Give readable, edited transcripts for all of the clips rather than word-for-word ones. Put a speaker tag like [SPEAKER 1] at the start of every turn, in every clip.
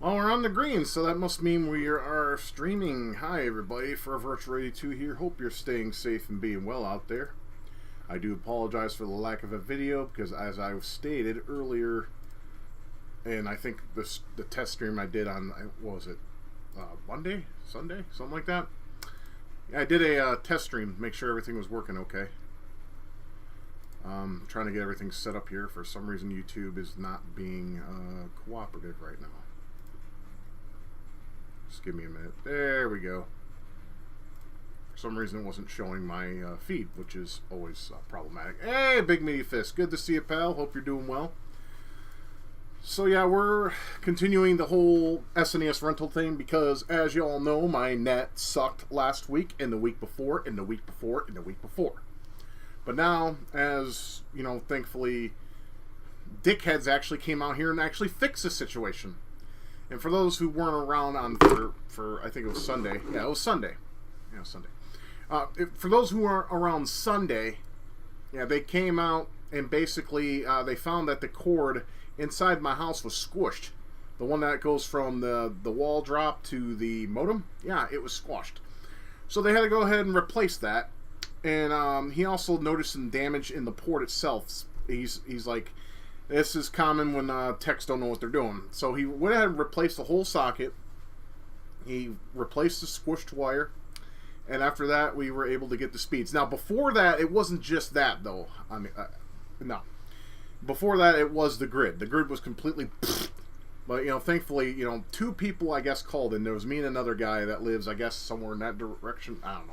[SPEAKER 1] Well, we're on the green, so that must mean we are streaming. Hi, everybody. ForeverRetro82 here. Hope you're staying safe and being well out there. I do apologize for the lack of a video because, as I stated earlier, and I think the test stream I did on, what was it, Monday? Sunday? Something like that? I did a test stream to make sure everything was working okay. Trying to get everything set up here. For some reason, YouTube is not being cooperative right now. Just give me a minute. There we go. For some reason, it wasn't showing my feed, which is always problematic. Hey, Big Meaty Fist. Good to see you, pal. Hope you're doing well. So, yeah, we're continuing the whole SNES rental thing because, as you all know, my net sucked last week, and the week before, and the week before, and the week before. But now, as, you know, thankfully, dickheads actually came out here and actually fixed the situation. And for those who weren't around on for I think it was Sunday. Yeah, it was Sunday. Yeah, it was Sunday. For those who weren't around Sunday, yeah, they came out and basically they found that the cord inside my house was squished. The one that goes from the wall drop to the modem, yeah, it was squashed. So they had to go ahead and replace that. And he also noticed some damage in the port itself. He's like, this is common when techs don't know what they're doing. So he went ahead and replaced the whole socket. He replaced the squished wire. And after that, we were able to get the speeds. Now, before that, it wasn't just that, though. I mean, no. Before that, it was the grid. The grid was completely... But, you know, thankfully, you know, 2 people, I guess, called in. There was me and another guy that lives, I guess, somewhere in that direction. I don't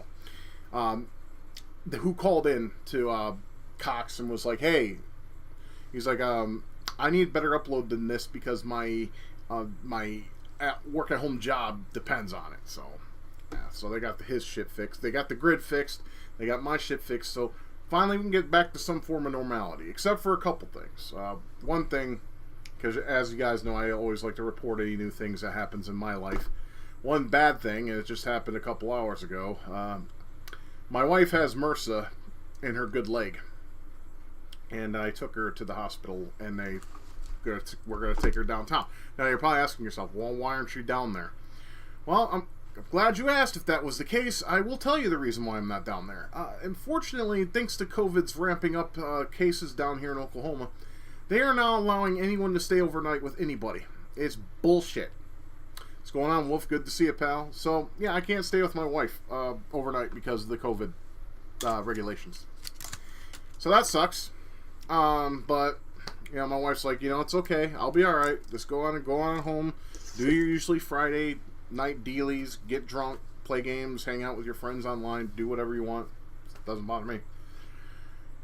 [SPEAKER 1] know. Who called in to Cox and was like, hey... He's like, I need better upload than this because my work at home job depends on it. So, yeah, so they got his shit fixed. They got the grid fixed. They got my shit fixed. So finally, we can get back to some form of normality, except for a couple things. One thing, because as you guys know, I always like to report any new things that happens in my life. One bad thing, and it just happened a couple hours ago. My wife has MRSA in her good leg. And I took her to the hospital, and we're going to take her downtown. Now, you're probably asking yourself, well, why aren't you down there? Well, I'm glad you asked. If that was the case, I will tell you the reason why I'm not down there. Unfortunately, thanks to COVID's ramping up cases down here in Oklahoma, they are now allowing anyone to stay overnight with anybody. It's bullshit. What's going on, Wolf? Good to see you, pal. So, yeah, I can't stay with my wife overnight because of the COVID regulations. So that sucks. But, you know, my wife's like, you know, it's okay. I'll be alright. Just go on home. Do your usually Friday night dealies. Get drunk. Play games. Hang out with your friends online. Do whatever you want. Doesn't bother me.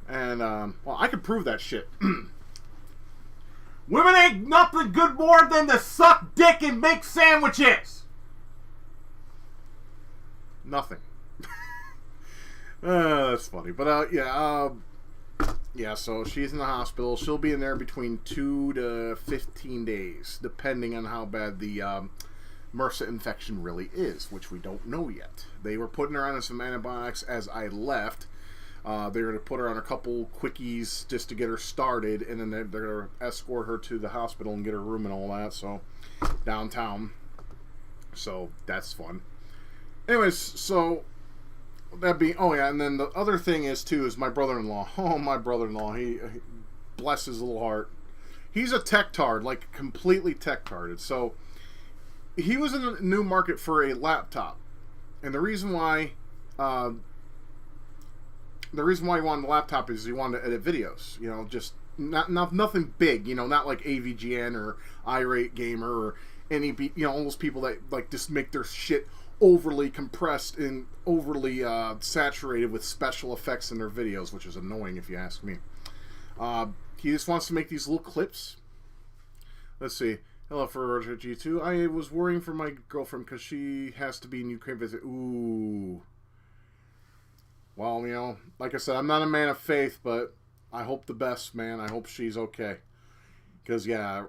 [SPEAKER 1] And, well, I could prove that shit. Women ain't nothing good more than to suck dick and make sandwiches. Nothing. That's funny. But, yeah, yeah, so she's in the hospital. She'll be in there between 2 to 15 days, depending on how bad the MRSA infection really is, which we don't know yet. They were putting her on some antibiotics as I left. They were going to put her on a couple quickies just to get her started, and then they're going to escort her to the hospital and get her room and all that, so downtown. So that's fun. Anyways, so... That'd be, oh yeah, and then the other thing is my brother-in-law. Oh, my brother-in-law, he bless his little heart. He's a tech-tard, like completely tech-tarded. So he was in a new market for a laptop, and the reason why he wanted the laptop is he wanted to edit videos. You know, just nothing big. You know, not like AVGN or iRate Gamer or any, you know, all those people that like just make their shit overly compressed and overly saturated with special effects in their videos, which is annoying if you ask me. He just wants to make these little clips. Let's see. Hello, ForeverRetro82. I was worrying for my girlfriend because she has to be in Ukraine visit. Ooh. Well, you know, like I said, I'm not a man of faith, but I hope the best, man. I hope she's okay. Because, yeah,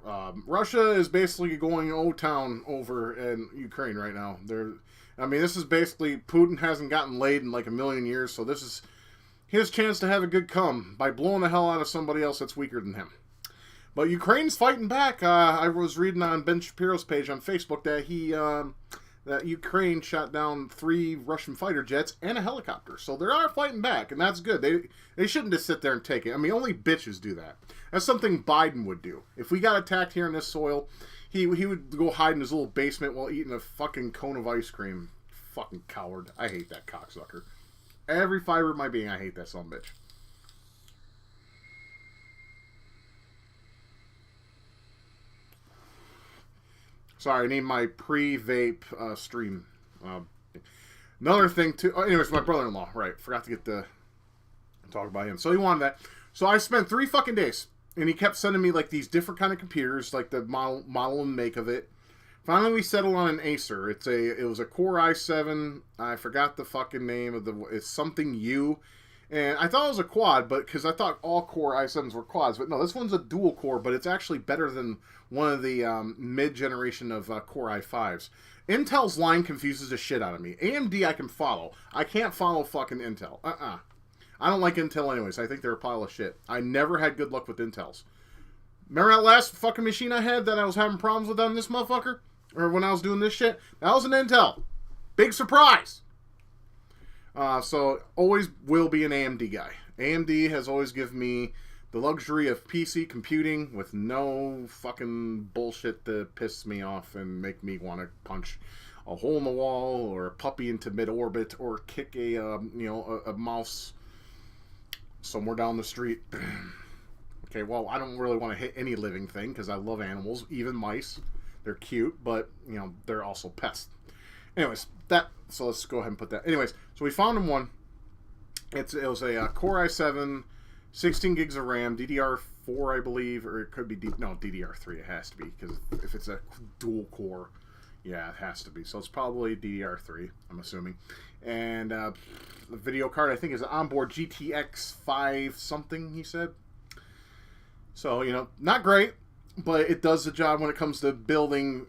[SPEAKER 1] Russia is basically going O-town over in Ukraine right now. I mean, this is basically, Putin hasn't gotten laid in like a million years, so this is his chance to have a good come by blowing the hell out of somebody else that's weaker than him. But Ukraine's fighting back. I was reading on Ben Shapiro's page on Facebook that that Ukraine shot down 3 Russian fighter jets and a helicopter. So they are fighting back, and that's good. They shouldn't just sit there and take it. I mean, only bitches do that. That's something Biden would do. If we got attacked here in this soil, he would go hide in his little basement while eating a fucking cone of ice cream. Fucking coward. I hate that cocksucker. Every fiber of my being, I hate that son of a bitch. Sorry, I need my pre-vape stream. Another thing, too... Oh, anyways, my brother-in-law. Right, forgot to get the... talk about him. So he wanted that. So I spent 3 fucking days. And he kept sending me, like, these different kind of computers. Like, the model and make of it. Finally, we settled on an Acer. It was a Core i7. I forgot the fucking name of the... It's something U. And I thought it was a quad, but because I thought all Core i7s were quads. But no, this one's a dual core, but it's actually better than one of the mid-generation of Core i5s. Intel's line confuses the shit out of me. AMD I can follow. I can't follow fucking Intel. I don't like Intel anyways. I think they're a pile of shit. I never had good luck with Intels. Remember that last fucking machine I had that I was having problems with on this motherfucker? Or when I was doing this shit? That was an Intel. Big surprise! So, always will be an AMD guy. AMD has always given me the luxury of PC computing with no fucking bullshit to piss me off and make me want to punch a hole in the wall or a puppy into mid-orbit or kick a mouse somewhere down the street. Okay, well, I don't really want to hit any living thing because I love animals, even mice. They're cute, but, they're also pests. Anyways, so let's go ahead and put that. Anyways, so we found him one. It was a Core i7, 16 gigs of RAM, DDR4, I believe, or it could be, DDR3 it has to be, because if it's a dual core, yeah, it has to be. So it's probably DDR3, I'm assuming. And the video card, I think, is an onboard GTX 5 something, he said. So, not great, but it does the job when it comes to building,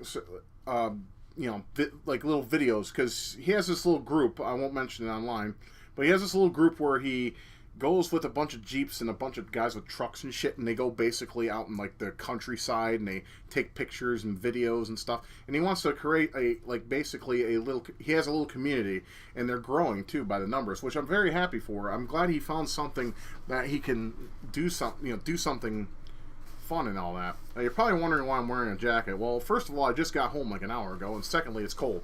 [SPEAKER 1] like little videos, because he has this little group, I won't mention it online, but he has this little group where he goes with a bunch of Jeeps and a bunch of guys with trucks and shit, and they go basically out in, like, the countryside, and they take pictures and videos and stuff, and he wants to create he has a little community, and they're growing, too, by the numbers, which I'm very happy for. I'm glad he found something that he can do something fun and all that. Now, you're probably wondering why I'm wearing a jacket. Well, first of all, I just got home like an hour ago, and secondly, it's cold.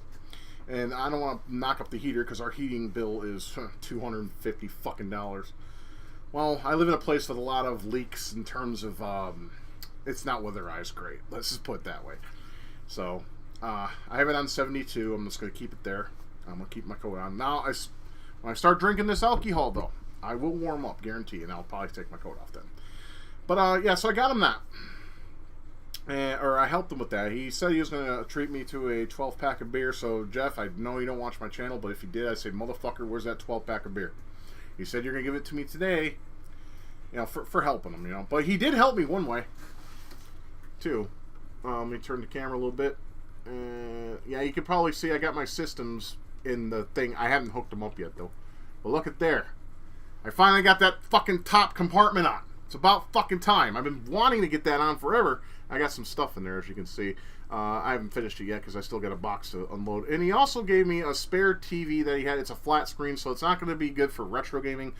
[SPEAKER 1] And I don't want to knock up the heater because our heating bill is $250 fucking dollars. Well, I live in a place with a lot of leaks in terms of it's not weatherized great. Let's just put it that way. So I have it on 72. I'm just going to keep it there. I'm going to keep my coat on. Now, when I start drinking this alcohol, though, I will warm up, guarantee, and I'll probably take my coat off then. But, yeah, so I got him that. Or I helped him with that. He said he was going to treat me to a 12-pack of beer. So, Jeff, I know you don't watch my channel, but if you did, I'd say, motherfucker, where's that 12-pack of beer? He said you're going to give it to me today, for helping him, But he did help me one way, too. Let me turn the camera a little bit. Yeah, you can probably see I got my systems in the thing. I haven't hooked them up yet, though. But look at there. I finally got that fucking top compartment on. It's about fucking time. I've been wanting to get that on forever. I got some stuff in there, as you can see. I haven't finished it yet because I still got a box to unload. And he also gave me a spare TV that he had. It's a flat screen, so it's not going to be good for retro gaming.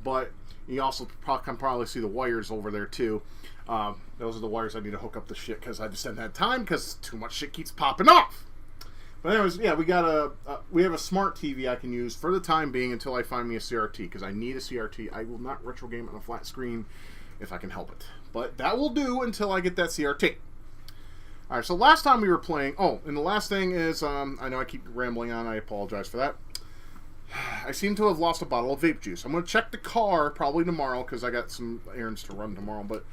[SPEAKER 1] But you also can probably see the wires over there, too. Those are the wires I need to hook up the shit because I just haven't had time because too much shit keeps popping off. But anyways, yeah, we have a smart TV I can use for the time being until I find me a CRT because I need a CRT. I will not retro game on a flat screen if I can help it. But that will do until I get that CRT. Alright, so last time we were playing... Oh, and the last thing is... I know I keep rambling on. I apologize for that. I seem to have lost a bottle of vape juice. I'm going to check the car probably tomorrow because I got some errands to run tomorrow. But,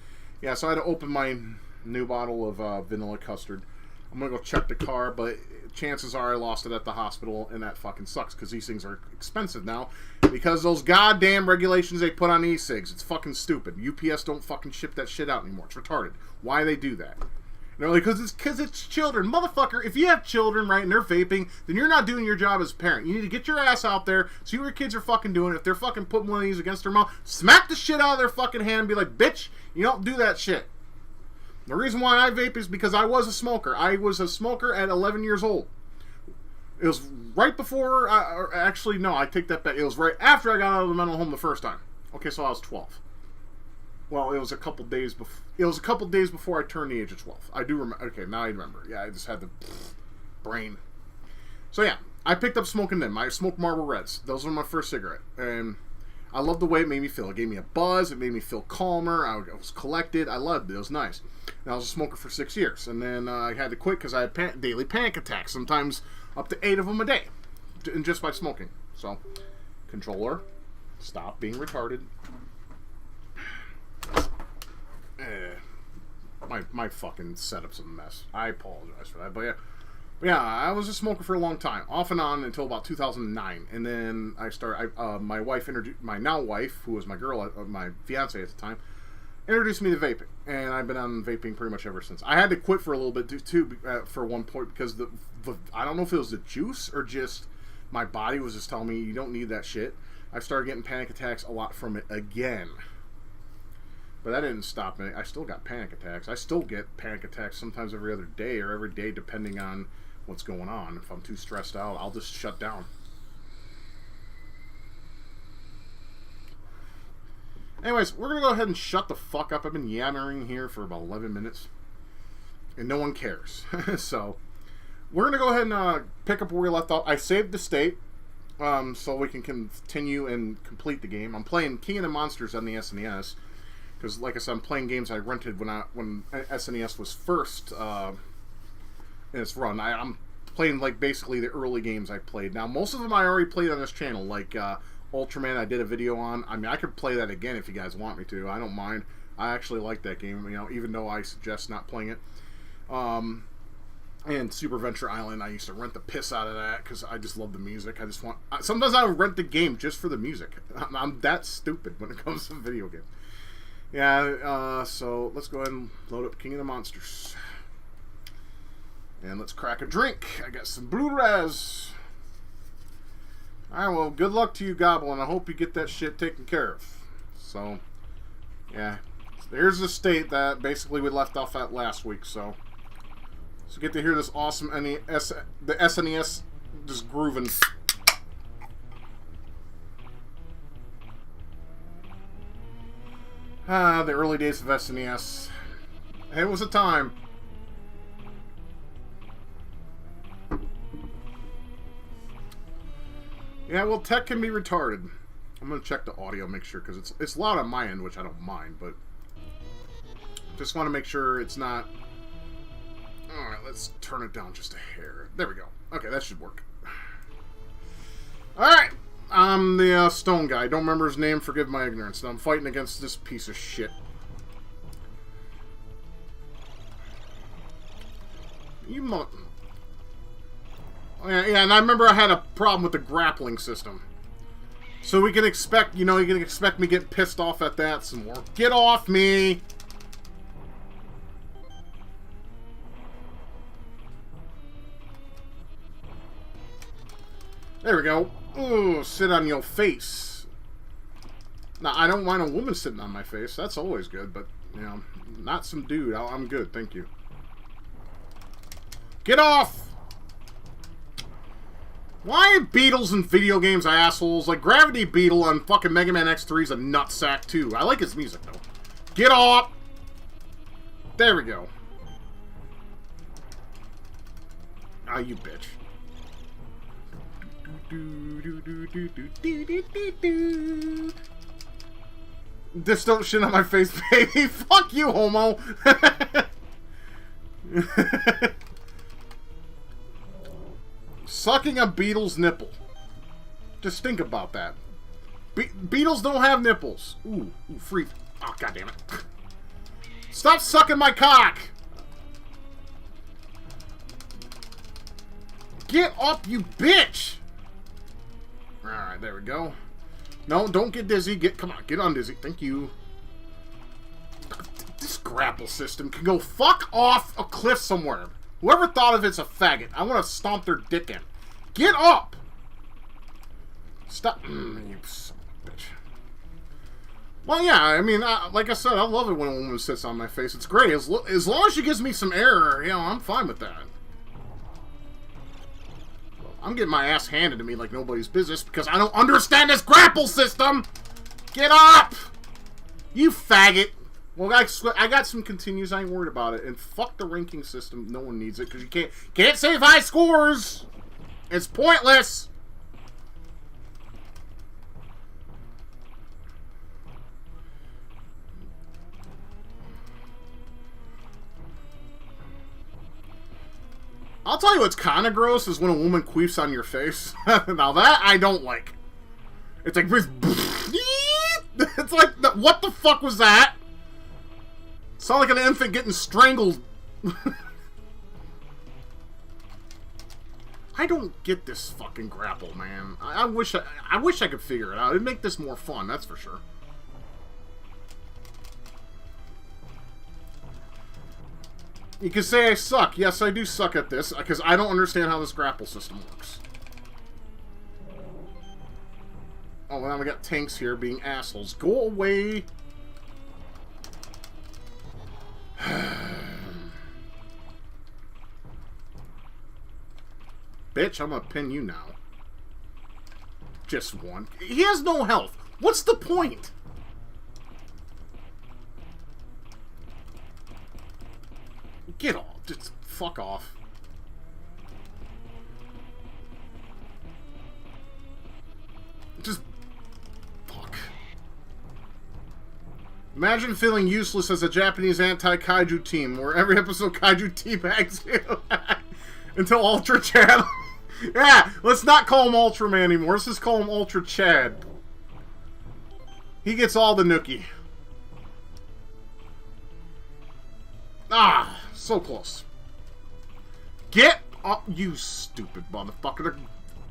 [SPEAKER 1] yeah, so I had to open my new bottle of vanilla custard. I'm going to go check the car, but chances are I lost it at the hospital, and that fucking sucks because these things are expensive now because those goddamn regulations they put on e-cigs. It's fucking stupid. UPS don't fucking ship that shit out anymore. It's retarded. Why they do that? And they're like, because it's children. Motherfucker, if you have children, right, and they're vaping, then you're not doing your job as a parent. You need to get your ass out there, see what your kids are fucking doing. If they're fucking putting one of these against their mouth, smack the shit out of their fucking hand and be like, bitch, you don't do that shit. The reason why I vape is because I was a smoker. I was a smoker at 11 years old. It was right before, actually, no, I take that back. It was right after I got out of the mental home the first time. Okay, so I was 12. Well, it was a couple days before. It was a couple days before I turned the age of 12. I do remember. Okay, now I remember. Yeah, I just had the brain. So yeah, I picked up smoking then. I smoked Marlboro Reds. Those were my first cigarette, and I loved the way it made me feel. It gave me a buzz. It made me feel calmer. I was collected. I loved it. It was nice. And I was a smoker for 6 years, and then I had to quit because I had daily panic attacks. Sometimes up to 8 of them a day, and just by smoking. So, controller, stop being retarded. My fucking setup's a mess. I apologize for that, but yeah, I was a smoker for a long time, off and on until about 2009, and then I started. My wife introduced my now wife, who was my girl, my fiance at the time, introduced me to vaping, and I've been on vaping pretty much ever since. I had to quit for a little bit too for one point because the I don't know if it was the juice or just my body was just telling me you don't need that shit. I started getting panic attacks a lot from it again. But that didn't stop me. I still got panic attacks. I still get panic attacks sometimes every other day or every day depending on what's going on. If I'm too stressed out, I'll just shut down. Anyways, we're going to go ahead and shut the fuck up. I've been yammering here for about 11 minutes. And no one cares. So, we're going to go ahead and pick up where we left off. I saved the state so we can continue and complete the game. I'm playing King of the Monsters on the SNES. Because, like I said, I'm playing games I rented when SNES was first in its run. I'm playing, like, basically the early games I played. Now, most of them I already played on this channel, like Ultraman I did a video on. I mean, I could play that again if you guys want me to. I don't mind. I actually like that game, you know, even though I suggest not playing it. And Super Venture Island, I used to rent the piss out of that because I just love the music. Sometimes I rent the game just for the music. I'm that stupid when it comes to video games. Yeah, so let's go ahead and load up King of the Monsters. And let's crack a drink. I got some Blu-rays. Alright, well, good luck to you, Goblin. I hope you get that shit taken care of. So, yeah. Here's the state that basically we left off at last week, so get to hear this awesome the SNES just grooving. The early days of SNES. It was a time. Yeah, well, tech can be retarded. I'm gonna check the audio, make sure, because it's loud on my end, which I don't mind, but just want to make sure it's not. All right, let's turn it down just a hair. There we go. Okay, that should work. All right. I'm the stone guy. Don't remember his name. Forgive my ignorance. And I'm fighting against this piece of shit. You mutton. Yeah, and I remember I had a problem with the grappling system. So we can expect, you can expect me getting pissed off at that some more. Get off me! There we go. Ooh, sit on your face. Now, I don't mind a woman sitting on my face. That's always good, but, not some dude. I'm good, thank you. Get off! Why are Beatles in video games assholes? Like, Gravity Beetle on fucking Mega Man X3 is a nutsack, too. I like his music, though. Get off! There we go. Ah, you bitch. Just don't shit on my face, baby. Fuck you, homo. Sucking a beetle's nipple. Just think about that. Beetles don't have nipples. Ooh, free. Oh, goddammit. Stop sucking my cock. Get up, you bitch. Alright, there we go. No, don't get dizzy. Come on, get on dizzy. Thank you. This grapple system can go fuck off a cliff somewhere. Whoever thought of it's a faggot. I want to stomp their dick in. Get up! Stop. You son of a bitch. Well, yeah, I mean, like I said, I love it when a woman sits on my face. It's great. As long as she gives me some air, you know, I'm fine with that. I'm getting my ass handed to me like nobody's business because I don't understand this grapple system! Get up! You faggot! Well, I got some continues. I ain't worried about it. And fuck the ranking system. No one needs it because you can't save high scores! It's pointless! I'll tell you what's kind of gross is when a woman queefs on your face. Now that I don't like. It's like... It's like, what the fuck was that? It sounded like an infant getting strangled. I don't get this fucking grapple, man. I wish I could figure it out. It'd make this more fun, that's for sure. You can say I suck. Yes, I do suck at this, because I don't understand how this grapple system works. Oh, well, now we got tanks here being assholes. Go away! Bitch, I'm gonna pin you now. Just one. He has no health. What's the point? Get off. Just fuck off. Just... fuck. Imagine feeling useless as a Japanese anti-kaiju team, where every episode kaiju teabags you. Until Ultra Chad... Yeah, let's not call him Ultraman anymore. Let's just call him Ultra Chad. He gets all the nookie. Ah, so close. Get up, you stupid motherfucker.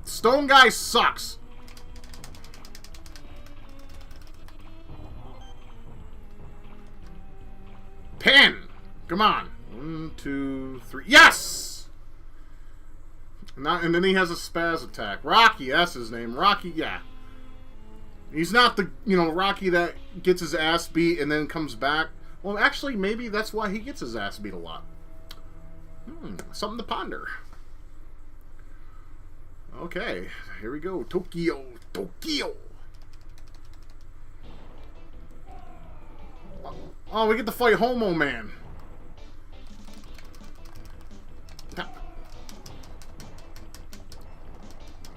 [SPEAKER 1] The stone guy sucks. Pin! Come on. 1, 2, 3. Yes! And then he has a spaz attack. Rocky, that's his name. Rocky, yeah. He's not the, Rocky that gets his ass beat and then comes back. Well, actually, maybe that's why he gets his ass beat a lot. Something to ponder. Okay, here we go. Tokyo. Oh, we get to fight Homo Man.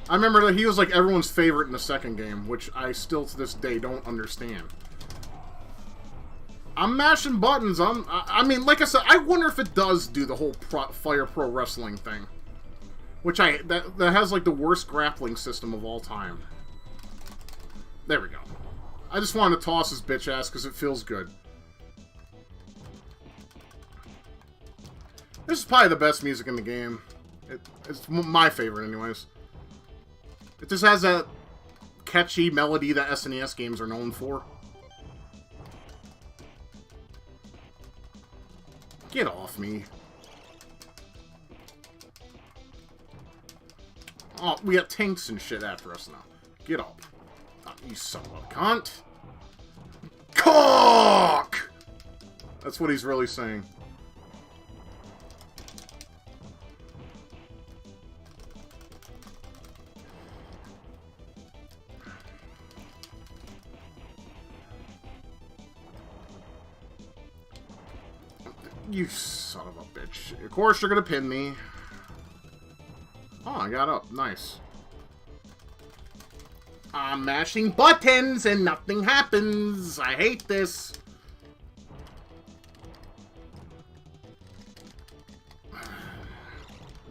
[SPEAKER 1] I remember that he was like everyone's favorite in the second game, which I still to this day don't understand. I'm mashing buttons. I mean, like I said, I wonder if it does do the whole Fire Pro Wrestling thing, which that has like the worst grappling system of all time. There we go. I just wanted to toss his bitch ass because it feels good. This is probably the best music in the game. It's my favorite, anyways. It just has that catchy melody that SNES games are known for. Get off me. Oh, we got tanks and shit after us now. Get up. Oh, you son of a cunt. Cock! That's what he's really saying. You son of a bitch. Of course you're gonna pin me. Oh, I got up. Nice. I'm mashing buttons and nothing happens. I hate this.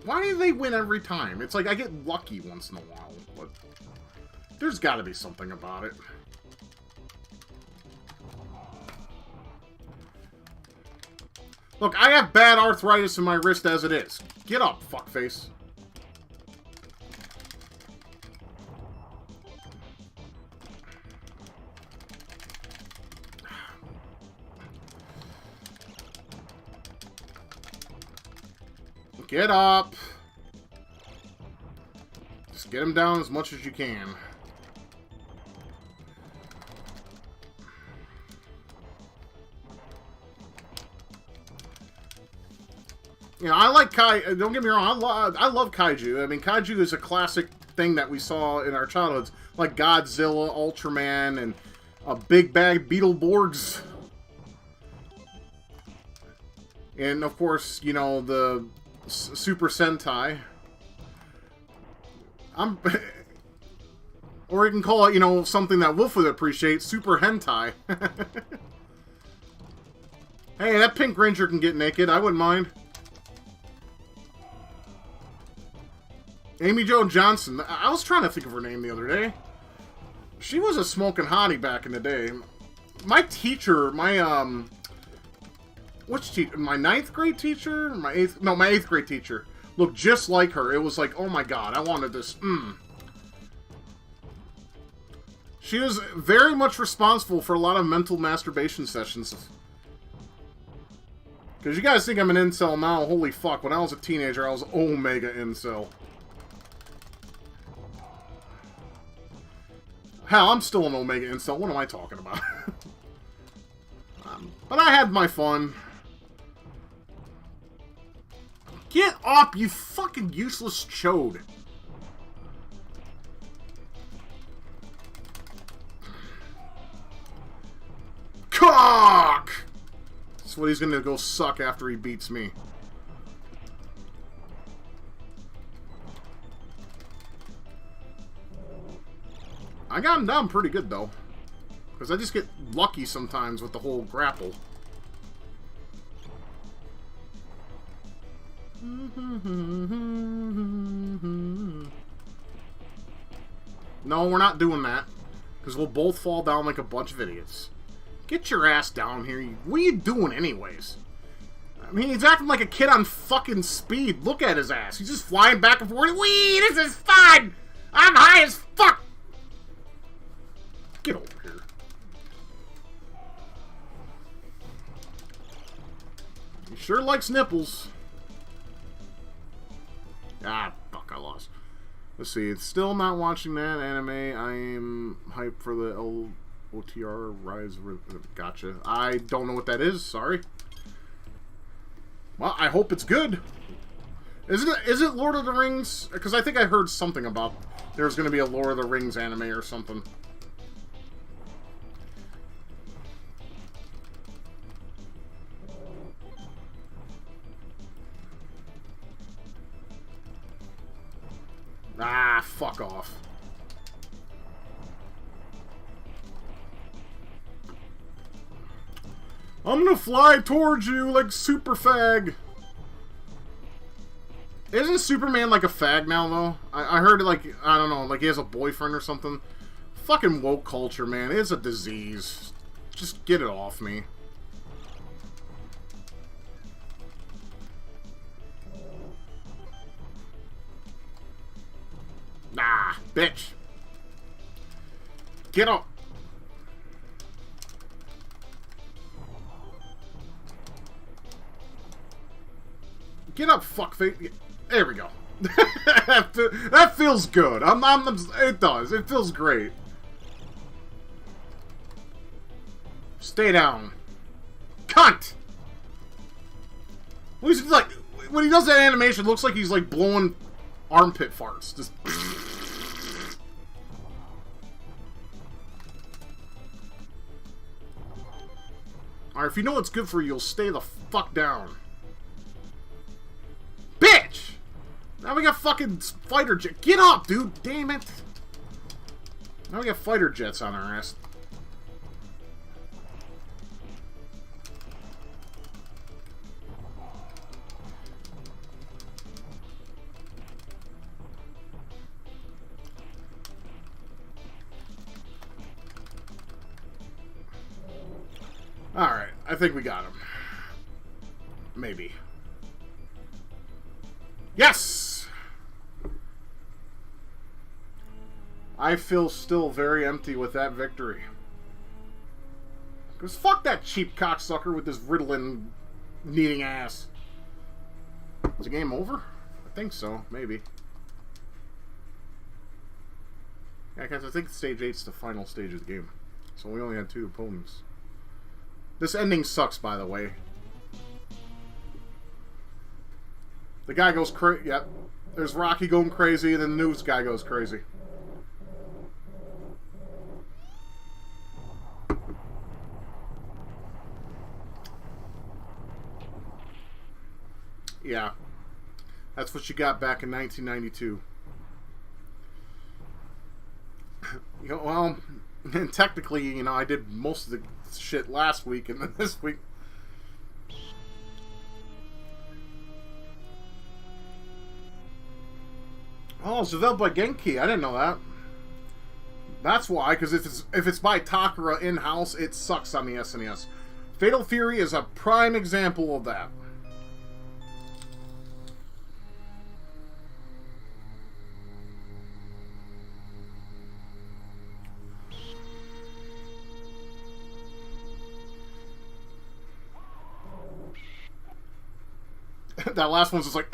[SPEAKER 1] Why do they win every time? It's like I get lucky once in a while, but there's gotta be something about it. Look, I have bad arthritis in my wrist as it is. Get up, fuckface. Get up. Just get him down as much as you can. You know, I like don't get me wrong, I love kaiju. I mean, kaiju is a classic thing that we saw in our childhoods, like Godzilla, Ultraman, and big bag Beetleborgs. And, of course, you know, the Super Sentai. Or you can call it, you know, something that Wolf would appreciate, Super Hentai. Hey, that Pink Ranger can get naked, I wouldn't mind. Amy Jo Johnson. I was trying to think of her name the other day. She was a smoking hottie back in the day. My teacher, which teacher? My 9th grade teacher? My 8th grade teacher looked just like her. It was like, oh my god, I wanted this. She was very much responsible for a lot of mental masturbation sessions. Because you guys think I'm an incel now. Holy fuck, when I was a teenager, I was omega incel. Hell, I'm still an omega incel. What am I talking about? But I had my fun. Get up, you fucking useless chode. Cock! That's what he's gonna go suck after he beats me. I got him down pretty good, though. Because I just get lucky sometimes with the whole grapple. No, we're not doing that. Because we'll both fall down like a bunch of idiots. Get your ass down here. What are you doing anyways? I mean, he's acting like a kid on fucking speed. Look at his ass. He's just flying back and forth. Wee, this is fun! I'm high as fuck! Get over here. He sure likes nipples. Ah, fuck, I lost. Let's see, it's still not watching that anime. I am hyped for the OTR Rise. Gotcha. I don't know what that is, sorry. Well, I hope it's good. Is it Lord of the Rings? Because I think I heard something about there's going to be a Lord of the Rings anime or something. Ah, fuck off. I'm gonna fly towards you like Super Fag. Isn't Superman like a fag now, though? I heard, like, I don't know, like he has a boyfriend or something. Fucking woke culture, man. It's a disease. Just get it off me. Nah, bitch. Get up. Get up, fuckface. There we go. That feels good. It does. It feels great. Stay down. Cunt! He's like, when he does that animation, it looks like he's like blowing armpit farts. Just. Alright, if you know what's good for you, you'll stay the fuck down. Bitch! Now we got fucking fighter jet. Get up, dude! Damn it! Now we got fighter jets on our ass. Alright, I think we got him. Maybe. Yes! I feel still very empty with that victory. Because fuck that cheap cocksucker with his Ritalin needing ass. Is the game over? I think so, maybe. Yeah, because I think stage 8's the final stage of the game. So we only had 2 opponents. This ending sucks, by the way. The guy goes crazy. Yep. There's Rocky going crazy, and then the news guy goes crazy. Yeah. That's what you got back in 1992. Well, and technically, I did most of the shit last week, and then this week. Oh, it's developed by Genki. I didn't know that. That's why, because if it's by Takara in-house, it sucks on the SNES. Fatal Fury is a prime example of that. That last one's just like,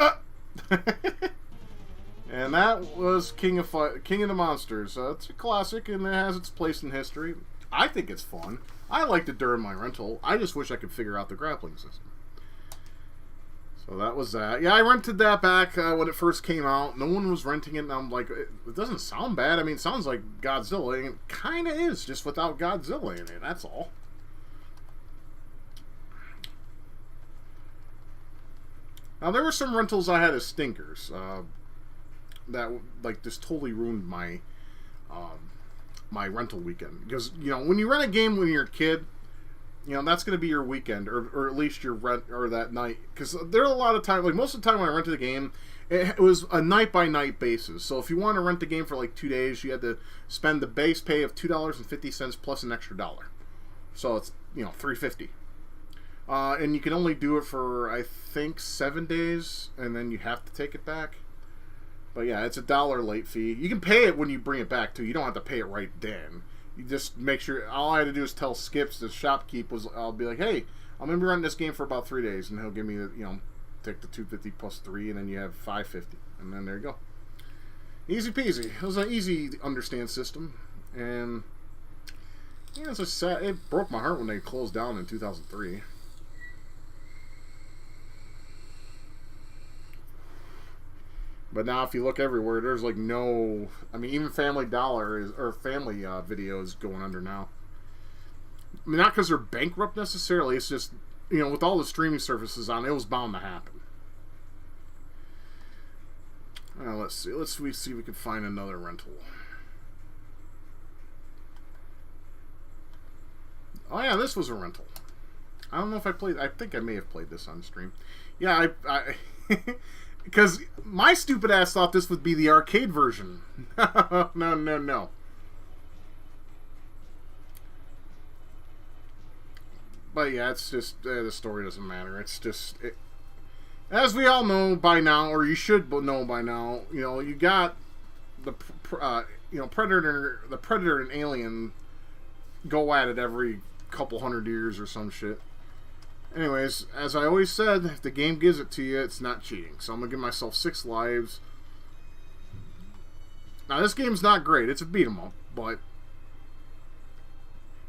[SPEAKER 1] And that was King of the Monsters. It's a classic, and it has its place in history. I think it's fun. I liked it during my rental. I just wish I could figure out the grappling system. So that was that. Yeah, I rented that back when it first came out. No one was renting it, and I'm like, it doesn't sound bad. I mean, it sounds like Godzilla, and it kind of is, just without Godzilla in it. That's all. Now, there were some rentals I had as stinkers that like just totally ruined my my rental weekend. Because when you rent a game when you're a kid, that's going to be your weekend, or at least your rent or that night. Because there are a lot of times, like most of the time when I rented a game, it was a night by night basis. So if you want to rent the game for like 2 days, you had to spend the base pay of $2.50 plus an extra $1. So it's $3.50. And you can only do it for, I think, 7 days, and then you have to take it back. But yeah, it's $1 late fee. You can pay it when you bring it back, too. You don't have to pay it right then. You just make sure, all I had to do is tell Skips, the shopkeep, I'll be like, hey, I'm going to be running this game for about 3 days, and he'll give me, take the $2.50 plus 3, and then you have $5.50. And then there you go. Easy peasy. It was an easy to understand system. And, it's just sad. It broke my heart when they closed down in 2003. But now, if you look everywhere, there's like no. I mean, even Family Dollar or Family Video is going under now. I mean, not because they're bankrupt necessarily. It's just with all the streaming services on, it was bound to happen. Let's see. Let's see if we can find another rental. Oh yeah, this was a rental. I don't know if I played. I think I may have played this on stream. Yeah, I because my stupid ass thought this would be the arcade version. No. But yeah, it's just the story doesn't matter. It's just as we all know by now, or you should know by now. You got the Predator, and Alien go at it every couple hundred years or some shit. Anyways, as I always said, if the game gives it to you, it's not cheating. So I'm going to give myself 6 lives. Now, this game's not great. It's a beat-em-up, but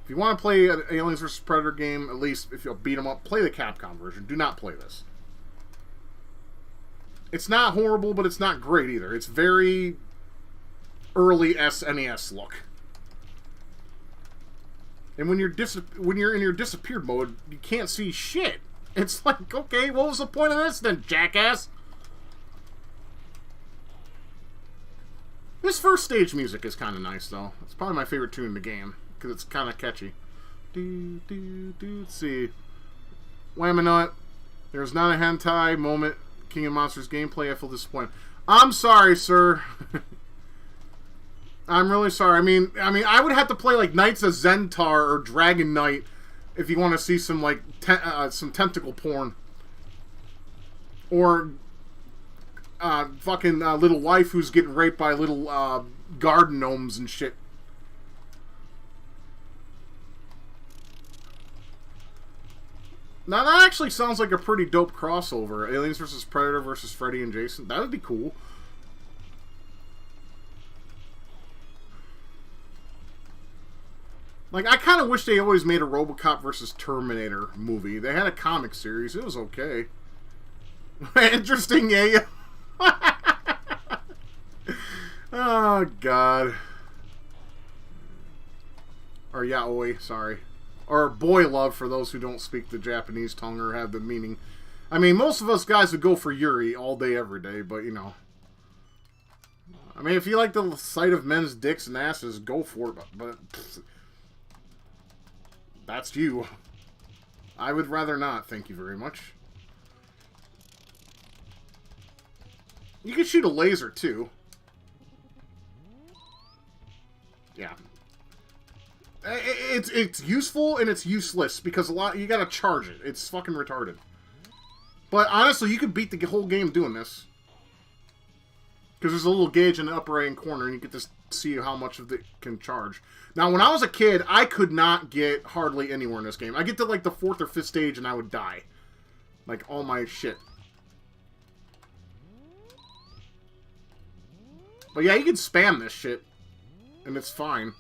[SPEAKER 1] if you want to play an Aliens vs. Predator game, at least if you'll beat 'em up, play the Capcom version. Do not play this. It's not horrible, but it's not great either. It's very early SNES look. And when you're in your disappeared mode, you can't see shit. It's like, okay, what was the point of this then, jackass? This first stage music is kind of nice, though. It's probably my favorite tune in the game, because it's kind of catchy. Let's see. Whaminut. There's not a hentai moment. King of Monsters gameplay. I feel disappointed. I'm sorry, sir. I'm really sorry. I mean, I would have to play like Knights of Zentar or Dragon Knight if you want to see some like some tentacle porn, or fucking little wife who's getting raped by little garden gnomes and shit. Now that actually sounds like a pretty dope crossover. Aliens vs. Predator vs. Freddy and Jason. That would be cool. Like, I kind of wish they always made a RoboCop vs. Terminator movie. They had a comic series. It was okay. Interesting, yeah. Oh, God. Or yaoi, sorry. Or boy love for those who don't speak the Japanese tongue or have the meaning. I mean, most of us guys would go for Yuri all day, every day, but, you know. I mean, if you like the sight of men's dicks and asses, go for it, but that's you. I would rather not, thank you very much. You can shoot a laser, too. Yeah. It's useful and it's useless because you gotta charge it. It's fucking retarded. But honestly, you could beat the whole game doing this. Because there's a little gauge in the upper right-hand corner and you get to see how much of it can charge. Now, when I was a kid, I could not get hardly anywhere in this game. I get to like the 4th or 5th stage and I would die. Like all my shit. But yeah, you can spam this shit. And it's fine.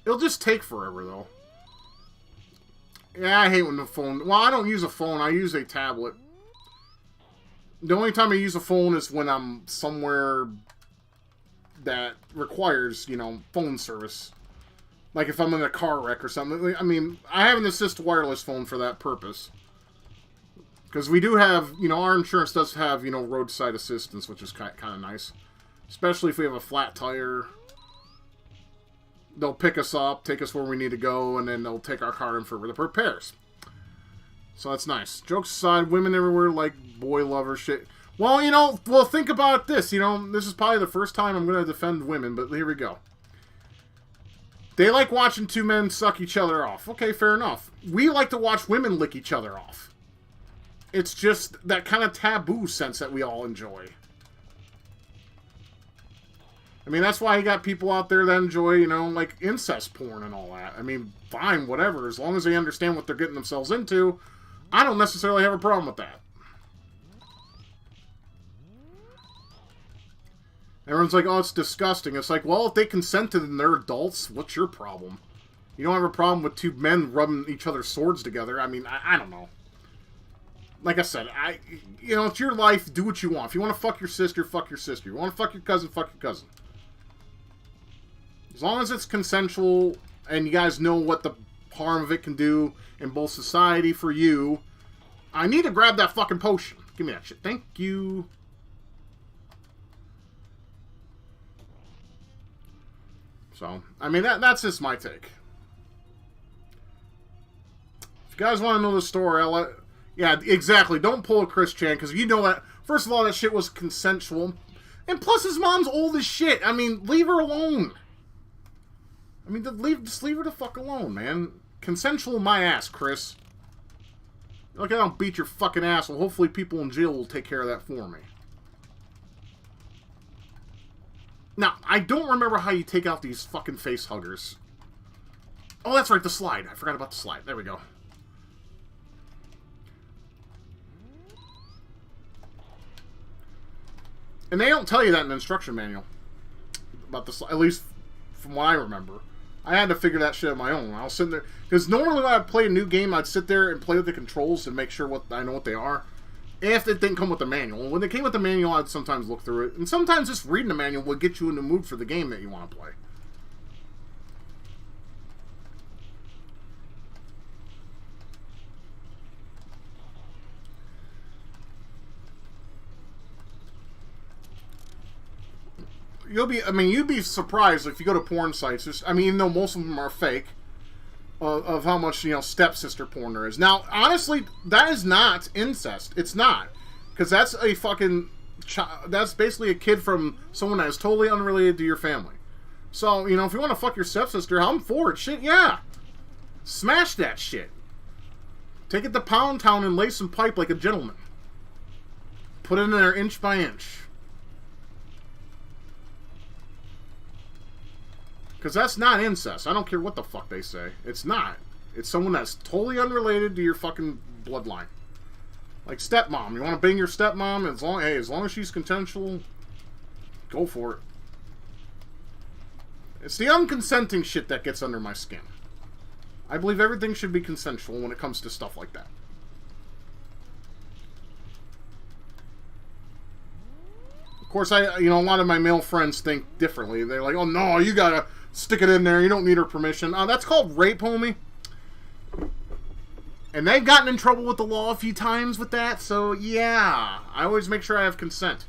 [SPEAKER 1] It'll just take forever, though. Yeah, I hate when the phone... Well, I don't use a phone. I use a tablet. The only time I use a phone is when I'm somewhere that requires, you know, phone service. Like if I'm in a car wreck or something. I mean, I have an Assist wireless phone for that purpose. Because we do have, you know, our insurance does have, you know, roadside assistance, which is kind of nice. Especially if we have a flat tire. They'll pick us up, take us where we need to go, and then they'll take our car in for the repairs. So that's nice. Jokes aside, women everywhere like boy lover shit. Well, you know, well, think about this. You know, this is probably the first time I'm going to defend women, but here we go. They like watching two men suck each other off. Okay, fair enough. We like to watch women lick each other off. It's just that kind of taboo sense that we all enjoy. I mean, that's why you got people out there that enjoy, you know, like incest porn and all that. I mean, fine, whatever. As long as they understand what they're getting themselves into, I don't necessarily have a problem with that. Everyone's like, oh, it's disgusting. It's like, well, if they consented and they're adults, what's your problem? You don't have a problem with two men rubbing each other's swords together. I mean, I don't know. Like I said, you know, it's your life. Do what you want. If you want to fuck your sister, fuck your sister. You want to fuck your cousin, fuck your cousin. As long as it's consensual and you guys know what the harm of it can do in both society for you. I need to grab that fucking potion. Give me that shit. Thank you. So, I mean, that's just my take. If you guys want to know the story, yeah, exactly. Don't pull a Chris Chan, because you know that, first of all, that shit was consensual. And plus, his mom's old as shit. I mean, leave her alone. I mean, just leave her the fuck alone, man. Consensual my ass, Chris. Look, I don't beat your fucking ass. Well, hopefully people in jail will take care of that for me. Now, I don't remember how you take out these fucking face huggers. Oh, that's right, the slide. I forgot about the slide. There we go. And they don't tell you that in the instruction manual. About the slide, at least from what I remember. I had to figure that shit on my own. I was sitting there, because normally when I play a new game, I'd sit there and play with the controls and make sure I know what they are. If it didn't come with the manual. When they came with the manual, I'd sometimes look through it. And sometimes just reading the manual would get you in the mood for the game that you want to play. You'd be surprised if you go to porn sites. I mean, even though most of them are fake, of how much, you know, stepsister porn there is. Now, honestly, that is not incest. It's not. Because that's a fucking... That's basically a kid from someone that is totally unrelated to your family. So, you know, if you want to fuck your stepsister, I'm for it. Shit, yeah. Smash that shit. Take it to Pound Town and lay some pipe like a gentleman. Put it in there inch by inch. Because that's not incest. I don't care what the fuck they say. It's not. It's someone that's totally unrelated to your fucking bloodline. Like stepmom. You want to bang your stepmom? As long as she's consensual, go for it. It's the unconsenting shit that gets under my skin. I believe everything should be consensual when it comes to stuff like that. course, a lot of my male friends think differently. They're like, oh no, you gotta stick it in there. You don't need her permission. That's called rape, homie. And they've gotten in trouble with the law a few times with that. So yeah, I always make sure I have consent.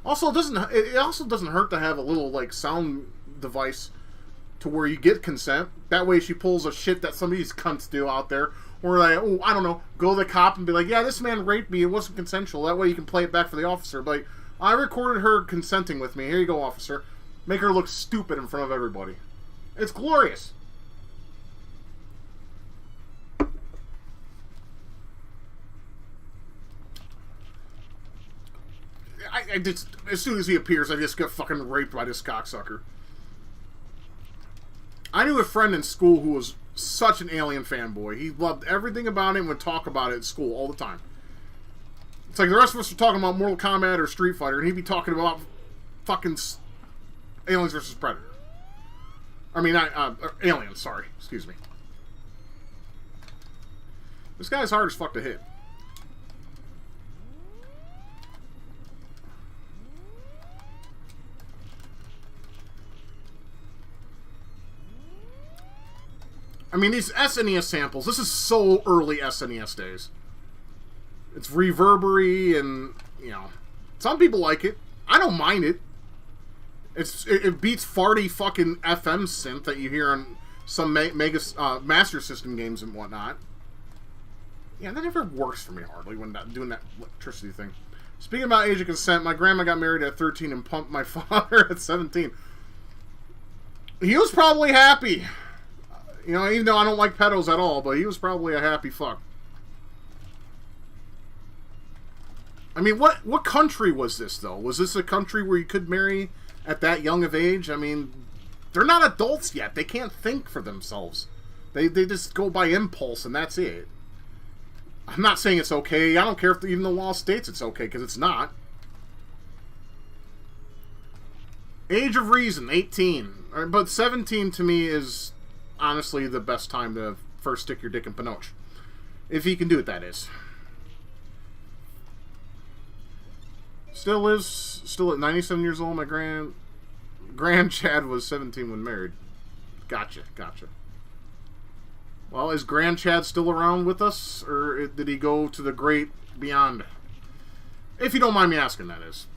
[SPEAKER 1] Also, it also doesn't hurt to have a little like sound device to where you get consent. That way, she pulls a shit that some of these cunts do out there. Or like, oh, I don't know, go to the cop and be like, yeah, this man raped me. It wasn't consensual. That way you can play it back for the officer. But like, I recorded her consenting with me. Here you go, officer. Make her look stupid in front of everybody. It's glorious. I just, as soon as he appears, I just get fucking raped by this cocksucker. I knew a friend in school who was such an Alien fanboy. He loved everything about it and would talk about it at school all the time. It's like the rest of us were talking about Mortal Kombat or Street Fighter, and he'd be talking about fucking Aliens vs. Predator. I mean, Aliens, sorry. Excuse me. This guy's hard as fuck to hit. I mean, these SNES samples, this is so early SNES days. It's reverbery and, some people like it. I don't mind it. It beats farty fucking FM synth that you hear on some Master System games and whatnot. Yeah, that never works for me hardly when doing that electricity thing. Speaking about age of consent, my grandma got married at 13 and pumped my father at 17. He was probably happy. Even though I don't like pedos at all, but he was probably a happy fuck. I mean, what country was this, though? Was this a country where you could marry at that young of age? I mean, they're not adults yet. They can't think for themselves. They just go by impulse, and that's it. I'm not saying it's okay. I don't care if even the law states it's okay, because it's not. Age of reason, 18. But 17 to me is honestly the best time to first stick your dick in Pinoche. If he can do it, that is. Still at 97 years old. My grand Chad was 17 when married. Gotcha. Well, is Grand Chad still around with us, or did he go to the great beyond? If you don't mind me asking, that is.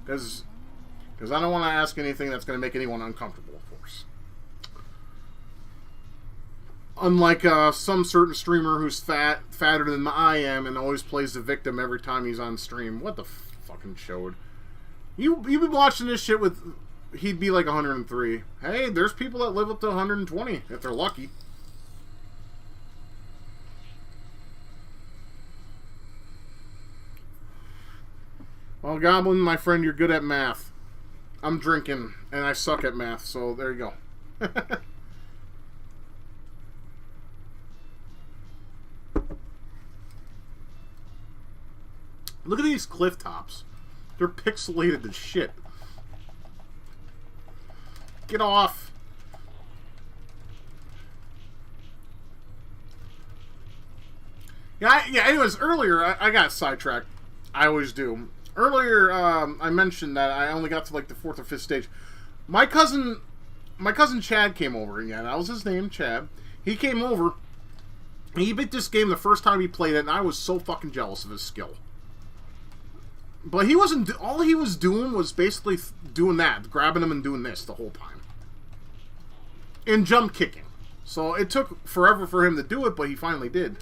[SPEAKER 1] Because I don't want to ask anything that's going to make anyone uncomfortable, of course. Unlike some certain streamer who's fatter than I am and always plays the victim every time he's on stream. What the fucking showed? You've been watching this shit with... He'd be like 103. Hey, there's people that live up to 120, if they're lucky. Well, Goblin, my friend, you're good at math. I'm drinking, and I suck at math, so there you go. Look at these cliff tops. They're pixelated as shit. Get off. Yeah, anyways, earlier, I got sidetracked. I always do. Earlier, I mentioned that I only got to like the 4th or 5th stage. My cousin Chad came over again. That was his name, Chad. He came over. He beat this game the first time he played it, and I was so fucking jealous of his skill. But he wasn't... All he was doing was basically doing that. Grabbing him and doing this the whole time. And jump kicking. So it took forever for him to do it, but he finally did.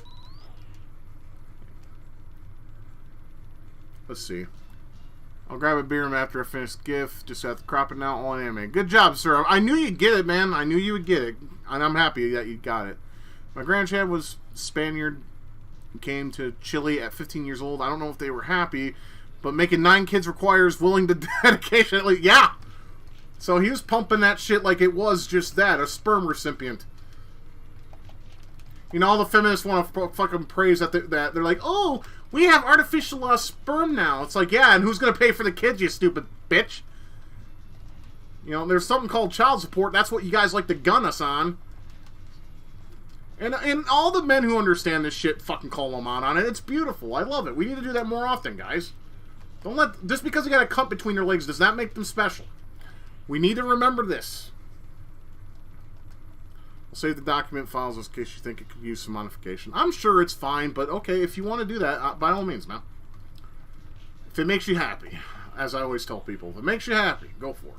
[SPEAKER 1] Let's see. I'll grab a beer after I finish the GIF. Just have to crop it now. All anime. Good job, sir. I knew you'd get it, man. I knew you would get it. And I'm happy that you got it. My grandchad was Spaniard. Came to Chile at 15 years old. I don't know if they were happy... But making 9 kids requires willing to dedication. Yeah. So he was pumping that shit like it was just that, a sperm recipient. All the feminists want to fucking praise that they're like, oh, we have artificial sperm now. It's like, yeah, and who's going to pay for the kids, you stupid bitch? There's something called child support. That's what you guys like to gun us on. And all the men who understand this shit fucking call them out on it. It's beautiful. I love it. We need to do that more often, guys. Don't let... Just because you got a cup between your legs does not make them special. We need to remember this. We'll save the document files in case you think it could use some modification. I'm sure it's fine, but okay, if you want to do that, by all means, man. If it makes you happy, as I always tell people, if it makes you happy, go for it.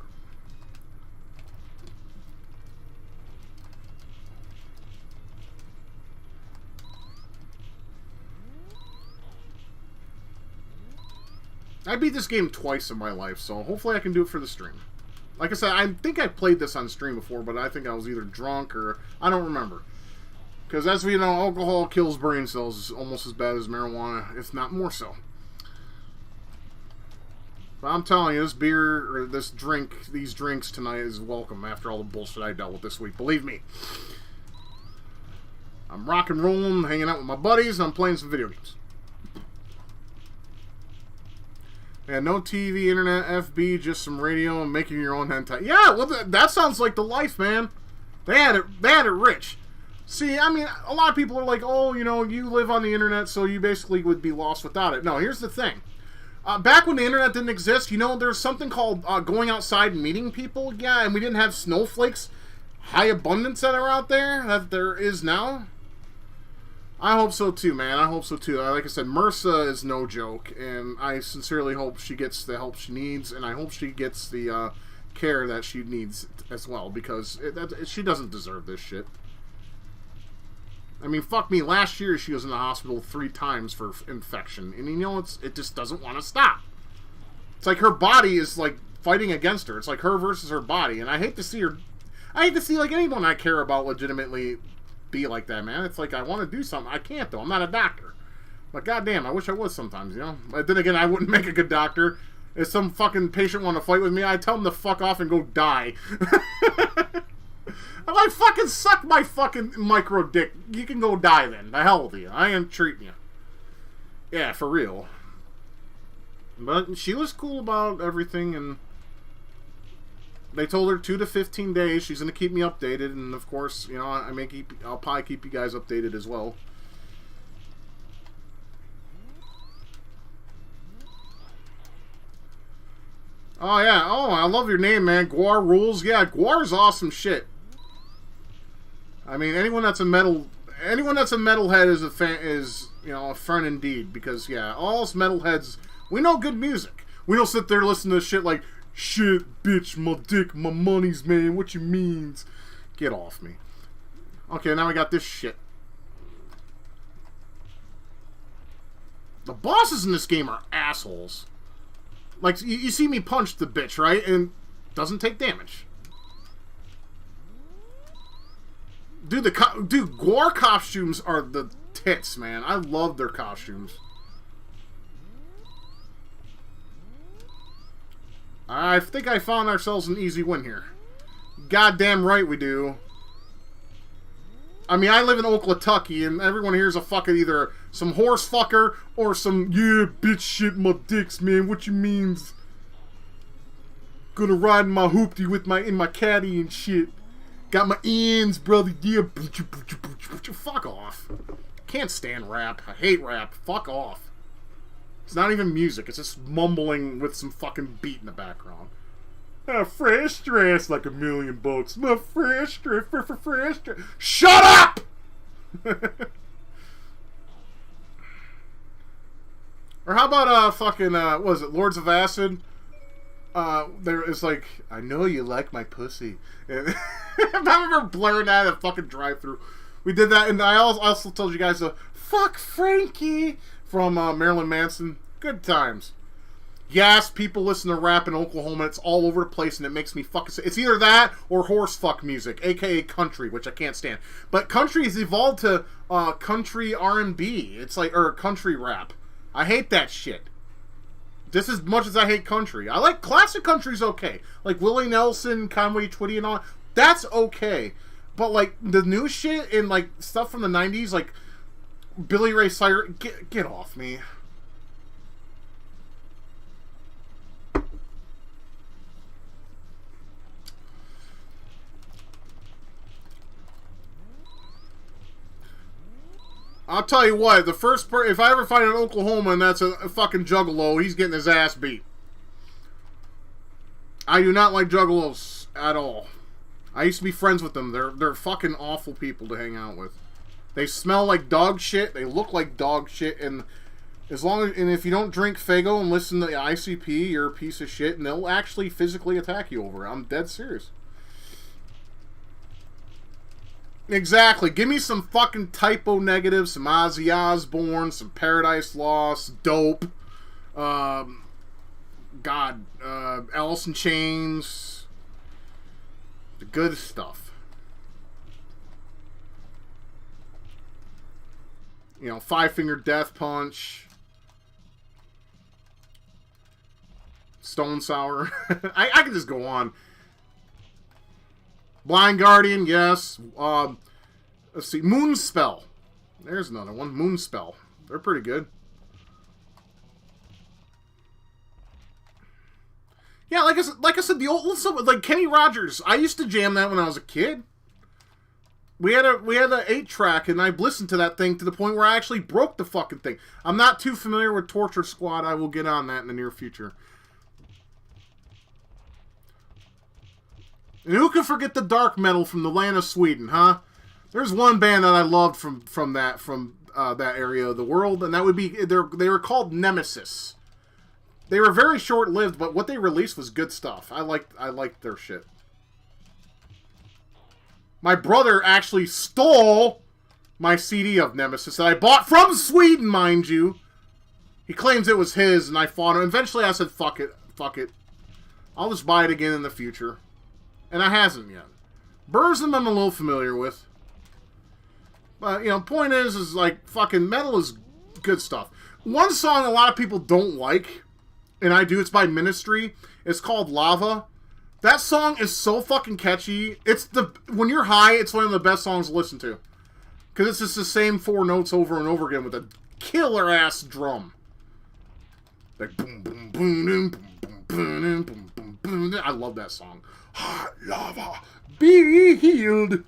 [SPEAKER 1] I beat this game twice in my life, so hopefully I can do it for the stream. Like I said, I think I played this on stream before, but I think I was either drunk or... I don't remember. Because as we know, alcohol kills brain cells almost as bad as marijuana, if not more so. But I'm telling you, this beer, or this drink, these drinks tonight is welcome after all the bullshit I dealt with this week. Believe me. I'm rock and rolling, hanging out with my buddies, and I'm playing some video games. Yeah, no TV, internet, FB, just some radio and making your own hentai. Yeah, well, that sounds like the life, man. They had it rich. See, I mean, a lot of people are like, oh, you know, you live on the internet, so you basically would be lost without it. No, here's the thing. Back when the internet didn't exist, you know, there's something called going outside and meeting people. Yeah, and we didn't have snowflakes, high abundance that are out there, that there is now. I hope so too, man. I hope so too. Like I said, MRSA is no joke, and I sincerely hope she gets the help she needs, and I hope she gets the care that she needs as well, because she doesn't deserve this shit. I mean, fuck me. Last year she was in the hospital 3 times for infection, and you know it just doesn't want to stop. It's like her body is like fighting against her. It's like her versus her body, and I hate to see her. I hate to see like anyone I care about legitimately be like that, man. It's like I want to do something. I can't, though. I'm not a doctor. But goddamn, I wish I was sometimes, you know? But then again, I wouldn't make a good doctor. If some fucking patient want to fight with me, I tell them to fuck off and go die. I'm like, fucking suck my fucking micro dick. You can go die then. The hell with you. I ain't treating you. Yeah, for real. But she was cool about everything, and they told her 2 to 15 days. She's going to keep me updated, and of course, you know, I'll probably keep you guys updated as well. Oh yeah, oh, I love your name, man. Guar rules. Yeah, Guar's awesome shit. I mean, anyone that's a metalhead is a fan, is, you know, a friend indeed, because yeah, all us metalheads, we know good music. We don't sit there listening to shit like, shit, bitch, my dick, my money's, man, what you means? Get off me. Okay, now we got this shit. The bosses in this game are assholes. Like, you see me punch the bitch, right? And doesn't take damage. Dude, Guar costumes are the tits, man. I love their costumes. I think I found ourselves an easy win here. Goddamn right we do. I mean, I live in Oklahoma, and everyone here is a fucking either some horse fucker or some, yeah, bitch shit, my dicks, man. What you means? Gonna ride in my hoopty with in my caddy and shit. Got my ends, brother. Yeah, fuck off. Can't stand rap. I hate rap. Fuck off. It's not even music. It's just mumbling with some fucking beat in the background. Fresh dress like $1,000,000. My fresh dress, fresh dress. Shut up! Or how about fucking what was it, Lords of Acid? There is like, I know you like my pussy. And I remember blaring that at a fucking drive-thru. We did that, and I also told you guys the fuck Frankie from Marilyn Manson. Good times. Yes, people listen to rap in Oklahoma. It's all over the place, and it makes me fucking sick. It's either that or horse fuck music, aka country, which I can't stand. But country has evolved to country R&B. It's like, or country rap. I hate that shit. Just as much as I hate country. I like classic country's okay. Like Willie Nelson, Conway Twitty and all. That's okay. But like the new shit and like stuff from the 90s, like Billy Ray Cyrus, get off me. I'll tell you what, if I ever find an Oklahoma and that's a fucking juggalo, he's getting his ass beat. I do not like juggalos at all. I used to be friends with them. They're fucking awful people to hang out with. They smell like dog shit. They look like dog shit. And if you don't drink Faygo and listen to the ICP, you're a piece of shit. And they'll actually physically attack you over it. I'm dead serious. Exactly. Give me some fucking Typo Negative, some Ozzy Osbourne, some Paradise Lost, Dope. Alice in Chains. The good stuff. You know, Five Finger Death Punch. Stone Sour. I can just go on. Blind Guardian, yes. Let's see. Moonspell. There's another one. Moonspell. They're pretty good. Yeah, like I said, the old stuff, like Kenny Rogers. I used to jam that when I was a kid. We had a 8-track, and I listened to that thing to the point where I actually broke the fucking thing. I'm not too familiar with Torture Squad. I will get on that in the near future. And who can forget the dark metal from the land of Sweden, huh? There's one band that I loved from that area of the world, and that would be they were called Nemesis. They were very short-lived, but what they released was good stuff. I liked their shit. My brother actually stole my CD of Nemesis that I bought from Sweden, mind you. He claims it was his, and I fought him. Eventually, I said, fuck it. I'll just buy it again in the future. And I hasn't yet. Burzum I'm a little familiar with. But, you know, point is like, fucking metal is good stuff. One song a lot of people don't like, and I do, it's by Ministry. It's called Lava. That song is so fucking catchy. When you're high, it's one of the best songs to listen to. Because it's just the same 4 notes over and over again with a killer-ass drum. Like, boom, boom, boom, boom, boom, boom, boom, boom, boom. I love that song. Hot lava, be healed. And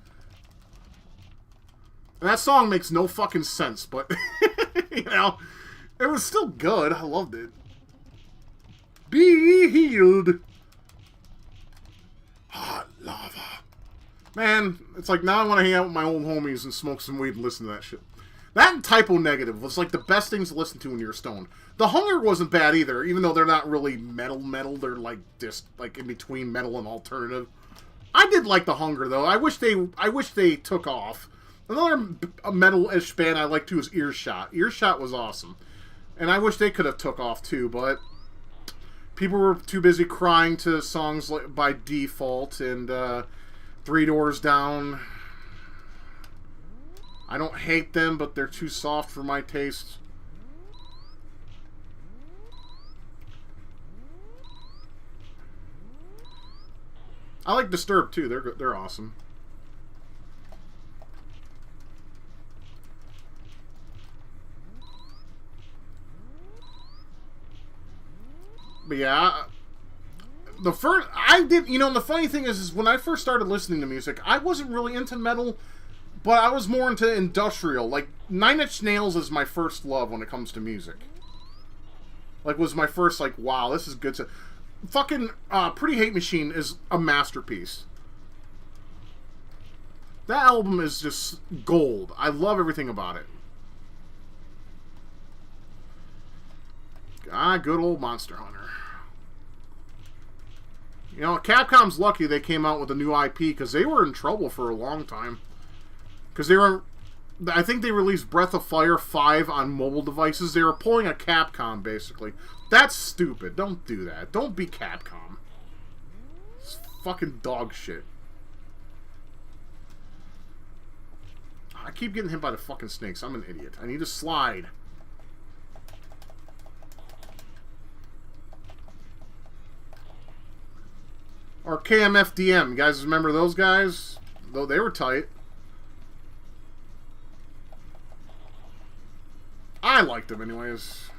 [SPEAKER 1] that song makes no fucking sense, but, you know, it was still good. I loved it. Be healed. Hot lava. Man, it's like now I want to hang out with my old homies and smoke some weed and listen to that shit. That and Typo Negative was like the best things to listen to when you're stoned. The Hunger wasn't bad either, even though they're not really metal. They're like just like in between metal and alternative. I did like the Hunger though. I wish they took off. Another metal-ish band I like too is Earshot. Earshot was awesome, and I wish they could have took off too, but people were too busy crying to songs like by Default and Three Doors Down. I don't hate them, but they're too soft for my taste. I like Disturbed too. They're awesome. But yeah, the funny thing is when I first started listening to music, I wasn't really into metal, but I was more into industrial. Like, Nine Inch Nails is my first love when it comes to music. Like, was my first, like, wow, this is good stuff. Fucking Pretty Hate Machine is a masterpiece. That album is just gold. I love everything about it. Good old Monster Hunter. You know, Capcom's lucky they came out with a new IP because they were in trouble for a long time. Because I think they released Breath of Fire 5 on mobile devices. They were pulling a Capcom, basically. That's stupid. Don't do that. Don't be Capcom. It's fucking dog shit. I keep getting hit by the fucking snakes. I'm an idiot. I need to slide. Or KMFDM. You guys remember those guys? Though they were tight. I liked them anyways.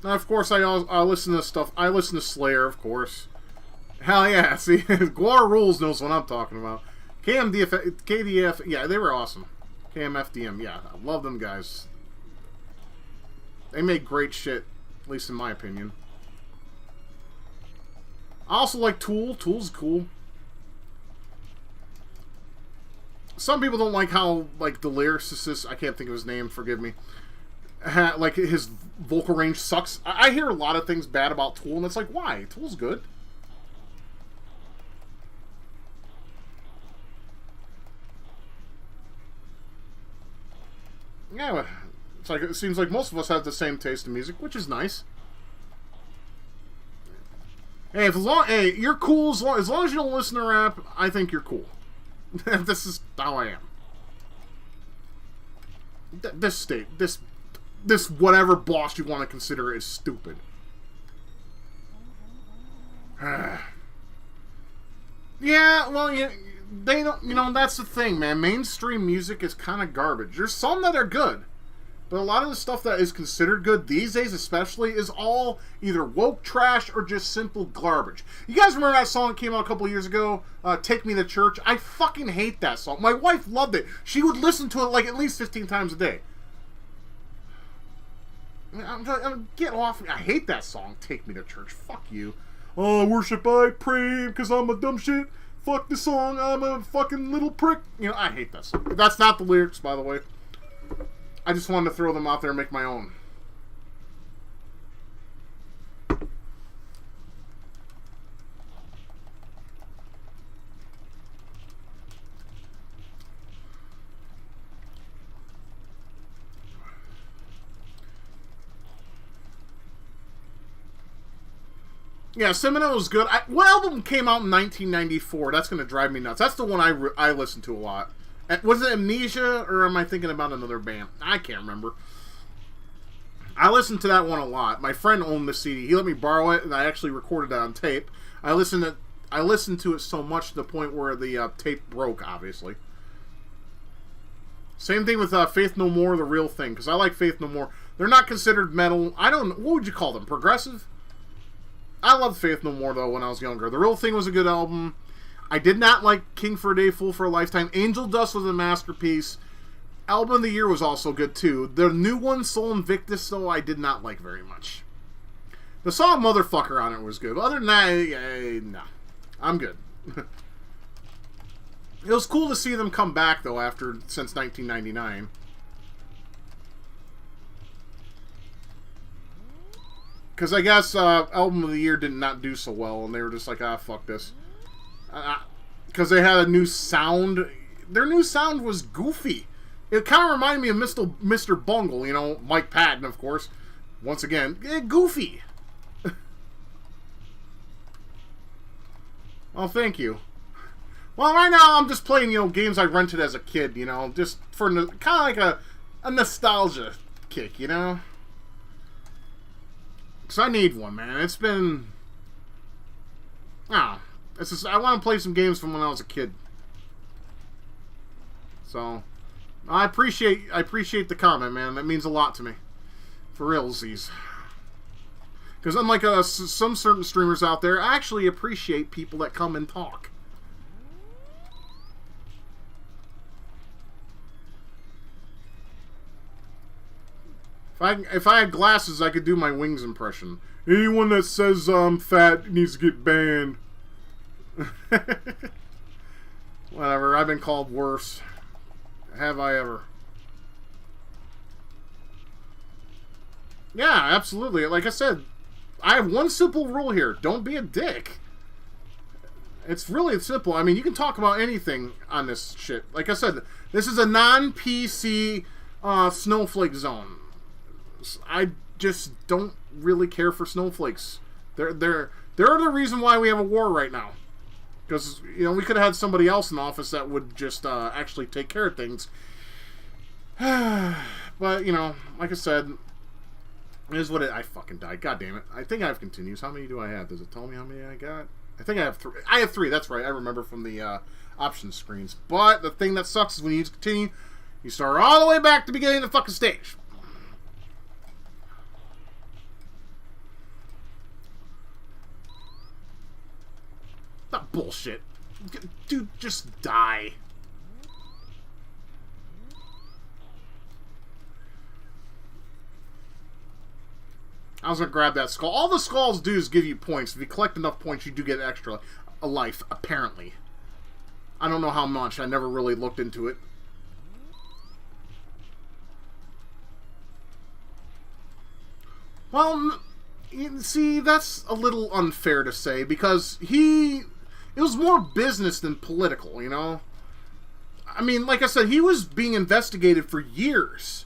[SPEAKER 1] Now, of course, I listen to stuff. I listen to Slayer, of course. Hell yeah, see, Guar Rules knows what I'm talking about. KDF, yeah, they were awesome. KMFDM, yeah, I love them guys. They make great shit, at least in my opinion. I also like Tool. Tool's cool. Some people don't like how, like, the lyricist, I can't think of his name, forgive me, like, his vocal range sucks. I hear a lot of things bad about Tool, and it's like, why? Tool's good. Yeah, it's like, it seems like most of us have the same taste in music, which is nice. Hey, hey, you're cool as long as you don't listen to rap. I think you're cool. This is how I am. This whatever boss you want to consider is stupid. Yeah, well, they don't. You know, that's the thing, man. Mainstream music is kind of garbage. There's some that are good. But a lot of the stuff that is considered good these days especially is all either woke trash or just simple garbage. You guys remember that song that came out a couple years ago, Take Me to Church? I fucking hate that song. My wife loved it. She would listen to it like at least 15 times a day. Get off me. I hate that song, Take Me to Church. Fuck you. Oh, worship, I pray, because I'm a dumb shit. Fuck the song, I'm a fucking little prick. You know, I hate that song. That's not the lyrics, by the way. I just wanted to throw them out there and make my own. Yeah, Seminole was good. What album came out in 1994? That's going to drive me nuts. That's the one I listened to a lot. Was it Amnesia, or am I thinking about another band? I can't remember. I listened to that one a lot. My friend owned the CD. He let me borrow it, and I actually recorded it on tape. I listened to it so much to the point where the tape broke, obviously. Same thing with Faith No More, The Real Thing, because I like Faith No More. They're not considered metal. I don't know. What would you call them? Progressive? I loved Faith No More, though, when I was younger. The Real Thing was a good album. I did not like King for a Day, Fool for a Lifetime. Angel Dust was a masterpiece. Album of the Year was also good, too. The new one, Soul Invictus, though, I did not like very much. The song Motherfucker on it was good. But other than that, no. I'm good. It was cool to see them come back, though, since 1999. Because I guess Album of the Year did not do so well, and they were just like, fuck this. Because they had a new sound. Their new sound was goofy. It kind of reminded me of Mr. Bungle, you know, Mike Patton, of course. Once again, goofy. Well, thank you. Well, right now I'm just playing, you know, games I rented as a kid, you know, just for kind of like a nostalgia kick, you know? Because I need one, man. It's been... I want to play some games from when I was a kid. So, I appreciate the comment, man. That means a lot to me. For realsies. Because unlike some certain streamers out there, I actually appreciate people that come and talk. If I had glasses, I could do my Wings impression. Anyone that says I'm fat needs to get banned. Whatever, I've been called worse. Have I ever? Yeah, absolutely. Like I said, I have one simple rule here. Don't be a dick. It's really simple. I mean, you can talk about anything on this shit. Like I said, this is a non-PC snowflake zone. I just don't really care for snowflakes. They're the reason why we have a war right now. Because, you know, we could have had somebody else in office that would just actually take care of things. But, you know, like I said, it is what it... I fucking died. God damn it. I think I have continues. How many do I have? Does it tell me how many I got? I think I have 3. I have 3. That's right. I remember from the options screens. But the thing that sucks is when you use continue, you start all the way back to the beginning of the fucking stage. Not bullshit. Dude, just die. I was gonna grab that skull. All the skulls do is give you points. If you collect enough points, you do get extra a life, apparently. I don't know how much. I never really looked into it. Well, see, that's a little unfair to say, because it was more business than political, you know? I mean, like I said, he was being investigated for years,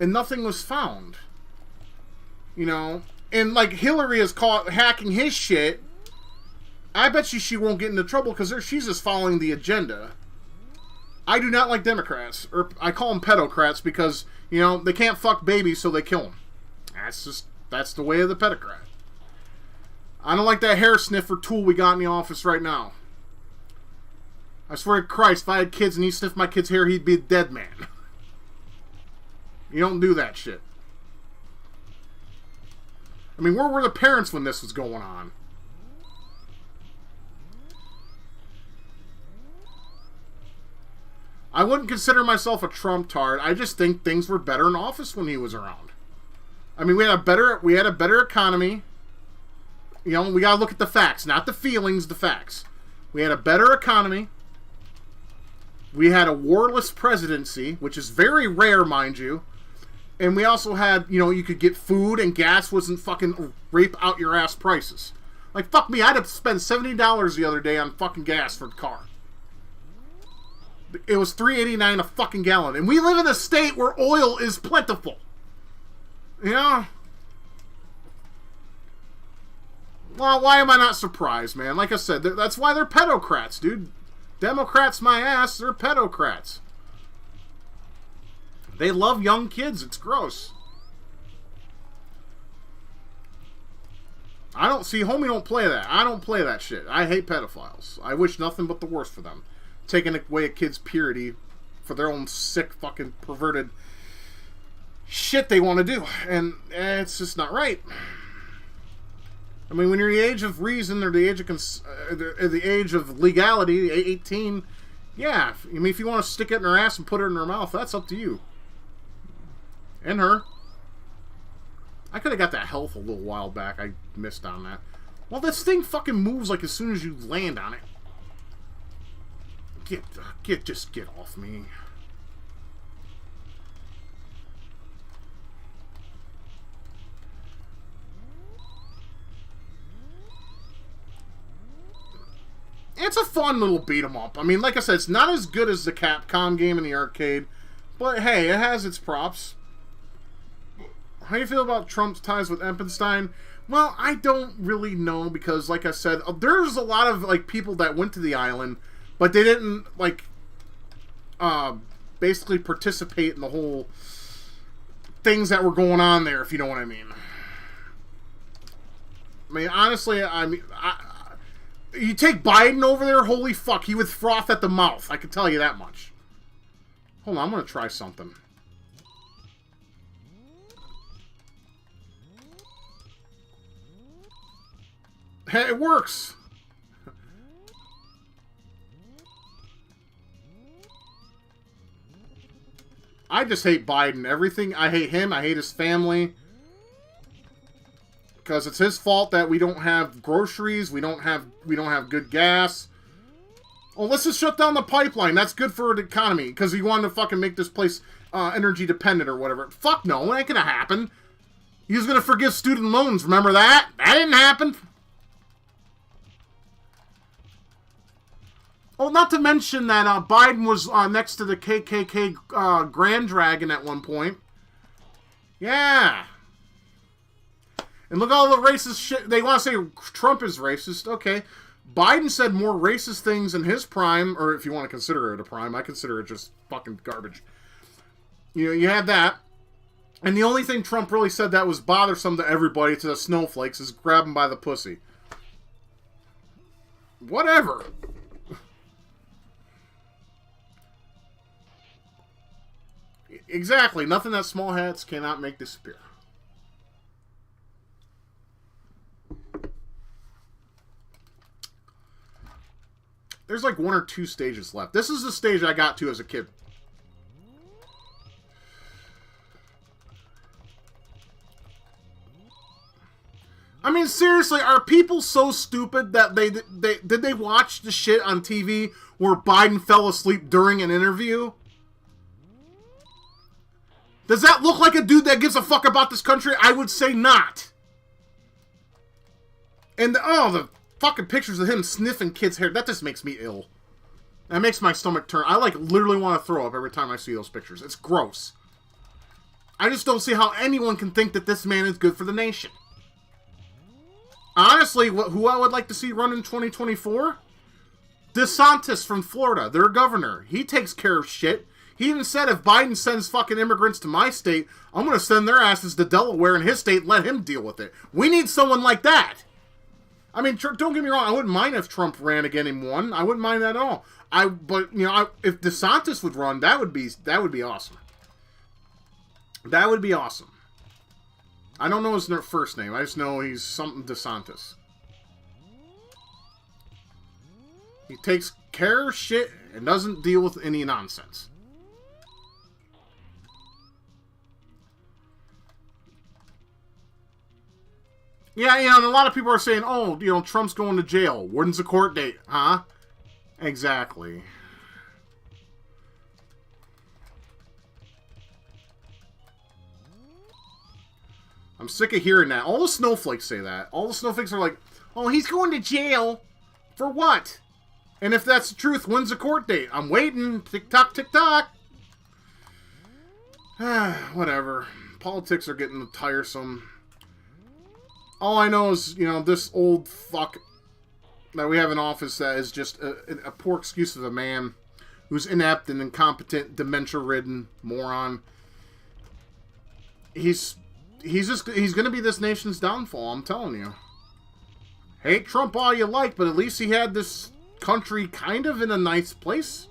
[SPEAKER 1] and nothing was found. You know? And, like, Hillary is caught hacking his shit. I bet you she won't get into trouble, because she's just following the agenda. I do not like Democrats, or I call them pedocrats, because, you know, they can't fuck babies, so they kill them. That's the way of the pedocrat. I don't like that hair sniffer tool we got in the office right now. I swear to Christ, if I had kids and he sniffed my kid's hair, he'd be a dead man. You don't do that shit. I mean, where were the parents when this was going on? I wouldn't consider myself a Trump tard. I just think things were better in office when he was around. I mean, we had a better economy. You know, we gotta look at the facts, not the feelings, the facts. We had a better economy. We had a warless presidency, which is very rare, mind you. And we also had, you know, you could get food and gas wasn't fucking rape out your ass prices. Like, fuck me, I had to spend $70 the other day on fucking gas for the car. It was $3.89 a fucking gallon. And we live in a state where oil is plentiful. You know? Well, why am I not surprised, man? Like I said, that's why they're pedocrats, dude. Democrats, my ass, they're pedocrats. They love young kids. It's gross. I don't see, homie don't play that. I don't play that shit. I hate pedophiles. I wish nothing but the worst for them. Taking away a kid's purity for their own sick, fucking, perverted shit they want to do. And it's just not right. I mean, when you're the age of reason or the age of the age of legality, 18, yeah. I mean, if you want to stick it in her ass and put it in her mouth, that's up to you. And her. I could have got that health a little while back. I missed on that. Well, this thing fucking moves like as soon as you land on it. Just get off me. It's a fun little beat 'em up. I mean, like I said, it's not as good as the Capcom game in the arcade, but hey, it has its props. How do you feel about Trump's ties with Epstein? Well, I don't really know, because like I said, there's a lot of like people that went to the island, but they didn't like basically participate in the whole things that were going on there, if you know what I mean. I mean, honestly, you take Biden over there, holy fuck, he would froth at the mouth. I can tell you that much. Hold on, I'm going to try something. Hey, it works. I just hate Biden. Everything. I hate him. I hate his family. Because it's his fault that we don't have groceries. We don't have good gas. Oh, let's just shut down the pipeline. That's good for the economy. Because he wanted to fucking make this place energy dependent or whatever. Fuck no. It ain't gonna happen. He was gonna forgive student loans. Remember that? That didn't happen. Oh, not to mention that Biden was next to the KKK Grand Dragon at one point. Yeah. And look at all the racist shit. They want to say Trump is racist. Okay. Biden said more racist things in his prime, or if you want to consider it a prime, I consider it just fucking garbage. You know, you had that. And the only thing Trump really said that was bothersome to everybody, to the snowflakes, is grab him by the pussy. Whatever. Exactly. Nothing that small hats cannot make disappear. There's like 1 or 2 stages left. This is the stage I got to as a kid. I mean, seriously, are people so stupid that did they watch the shit on TV where Biden fell asleep during an interview? Does that look like a dude that gives a fuck about this country? I would say not. And, the fucking pictures of him sniffing kids' hair, that just makes me ill. That makes my stomach turn. I, like, literally want to throw up every time I see those pictures. It's gross. I just don't see how anyone can think that this man is good for the nation. Honestly, who I would like to see run in 2024? DeSantis from Florida, their governor. He takes care of shit. He even said if Biden sends fucking immigrants to my state, I'm going to send their asses to Delaware in his state and let him deal with it. We need someone like that. I mean, don't get me wrong. I wouldn't mind if Trump ran again and won. I wouldn't mind that at all. But if DeSantis would run, that would be awesome. That would be awesome. I don't know his first name. I just know he's something DeSantis. He takes care of shit and doesn't deal with any nonsense. Yeah, and a lot of people are saying, oh, Trump's going to jail. When's the court date? Huh? Exactly. I'm sick of hearing that. All the snowflakes say that. All the snowflakes are like, oh, he's going to jail. For what? And if that's the truth, when's the court date? I'm waiting. Tick-tock, tick-tock. Whatever. Politics are getting tiresome. All I know is, this old fuck that we have in office that is just a poor excuse of a man who's inept and incompetent, dementia-ridden moron. He's going to be this nation's downfall, I'm telling you. Hate Trump all you like, but at least he had this country kind of in a nice place.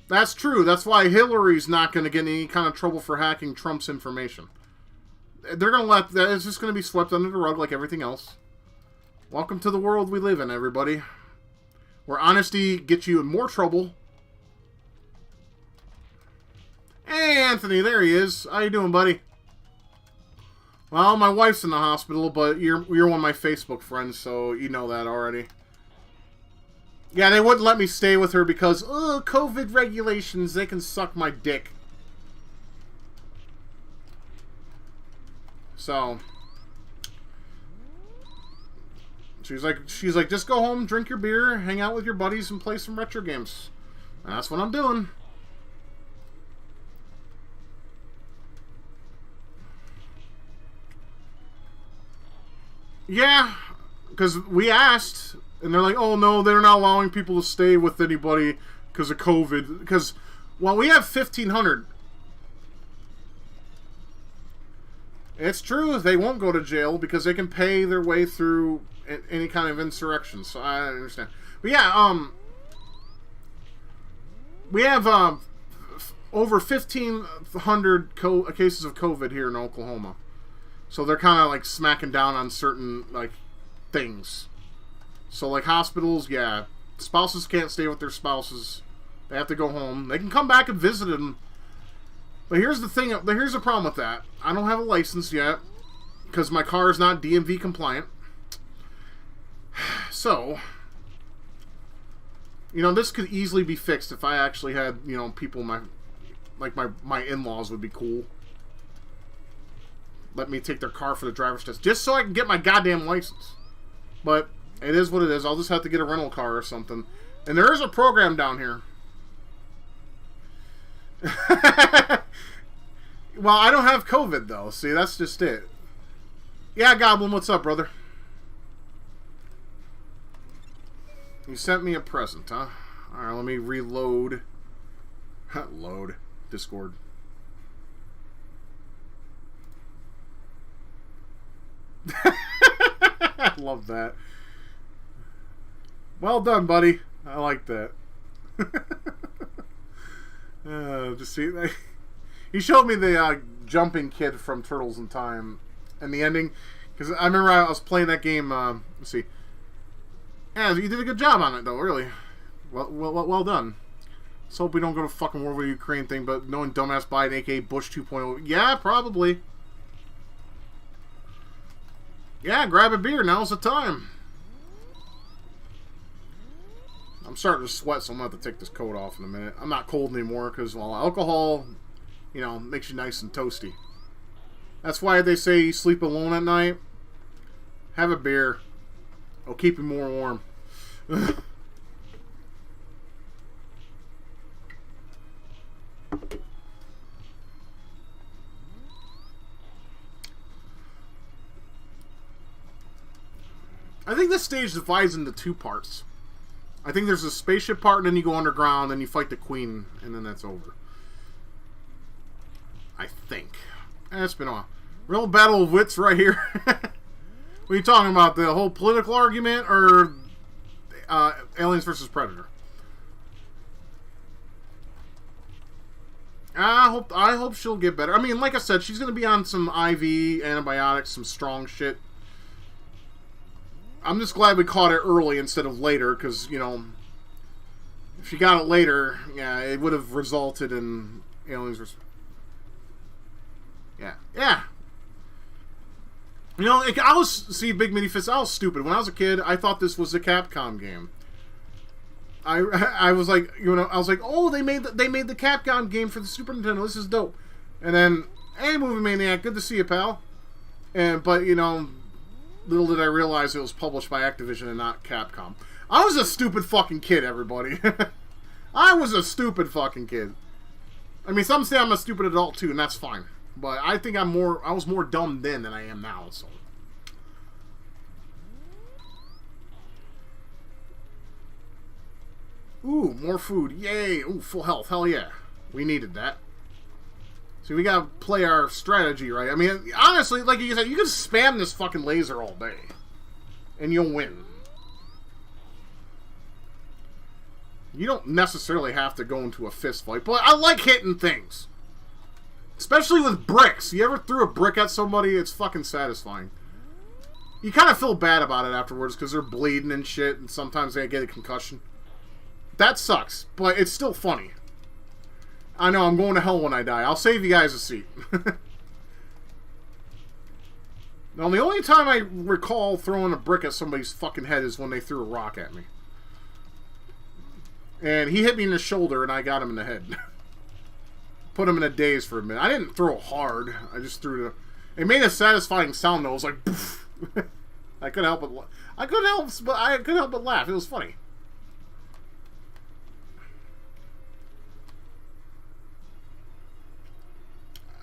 [SPEAKER 1] That's true. That's why Hillary's not going to get any kind of trouble for hacking Trump's information. They're going to let that. It's just going to be swept under the rug like everything else. Welcome to the world we live in, everybody. Where honesty gets you in more trouble. Hey, Anthony, there he is. How you doing, buddy? Well, my wife's in the hospital, but you're one of my Facebook friends, so you know that already. Yeah, they wouldn't let me stay with her because, COVID regulations, they can suck my dick. So, she's like, just go home, drink your beer, hang out with your buddies, and play some retro games. And that's what I'm doing. Yeah, because we asked, and they're like, oh no, they're not allowing people to stay with anybody because of COVID. Because, well, we have 1,500. It's true, they won't go to jail because they can pay their way through any kind of insurrection, so I understand. But yeah, we have over 1,500 cases of COVID here in Oklahoma. So they're kind of like smacking down on certain like things. So like hospitals, yeah, spouses can't stay with their spouses. They have to go home. They can come back and visit them. But here's the thing. Here's the problem with that. I don't have a license yet because my car is not DMV compliant. So, this could easily be fixed if I actually had, people my in-laws would be cool. Let me take their car for the driver's test just so I can get my goddamn license. But it is what it is. I'll just have to get a rental car or something. And there is a program down here. Well, I don't have COVID, though. See, that's just it. Yeah, Goblin, what's up, brother? You sent me a present, huh? Alright, let me reload. Load. Discord. I love that. Well done, buddy. I like that. Just see, he showed me the jumping kid from Turtles in Time and the ending, because I remember I was playing that game. Let's see, Yeah, you did a good job on it, though, really. Well done. Let's hope we don't go to fucking war with the Ukraine thing, but knowing dumbass Biden, aka Bush 2.0, yeah, probably. Yeah, grab a beer, now's the time. I'm starting to sweat, so I'm going to have to take this coat off in a minute. I'm not cold anymore, because, well, alcohol, you know, makes you nice and toasty. That's why they say you sleep alone at night. Have a beer. It'll keep you more warm. I think this stage divides into two parts. I think there's a spaceship part, and then you go underground, and you fight the Queen, and then that's over. I think. It's been a real battle of wits right here. What are you talking about? The whole political argument, or Aliens versus Predator? I hope she'll get better. I mean, like I said, she's going to be on some IV antibiotics, some strong shit. I'm just glad we caught it early instead of later, because, you know, if she got it later, yeah, it would have resulted in Aliens versus... Yeah. You know, see, Big Mini Fist, I was stupid. When I was a kid, I thought this was a Capcom game. I was like, you know, I was like, oh, they made the Capcom game for the Super Nintendo. This is dope. And then, hey, Movie Maniac, good to see you, pal. But you know, little did I realize it was published by Activision and not Capcom. I was a stupid fucking kid, everybody. I was a stupid fucking kid. I mean, some say I'm a stupid adult too, and that's fine. But I think I was more dumb then than I am now, so. Ooh, more food. Yay. Ooh, full health. Hell yeah. We needed that. See, we gotta play our strategy, right? I mean, honestly, like you said, you can spam this fucking laser all day. And you'll win. You don't necessarily have to go into a fist fight, but I like hitting things. Especially with bricks. You ever threw a brick at somebody? It's fucking satisfying. You kind of feel bad about it afterwards because they're bleeding and shit, and sometimes they get a concussion. That sucks, but it's still funny. I know, I'm going to hell when I die. I'll save you guys a seat. Now, the only time I recall throwing a brick at somebody's fucking head is when they threw a rock at me. And he hit me in the shoulder, and I got him in the head. Put him in a daze for a minute. I didn't throw hard. I just threw it. It made a satisfying sound, though. It was like, poof. I couldn't help but I couldn't help but laugh. It was funny.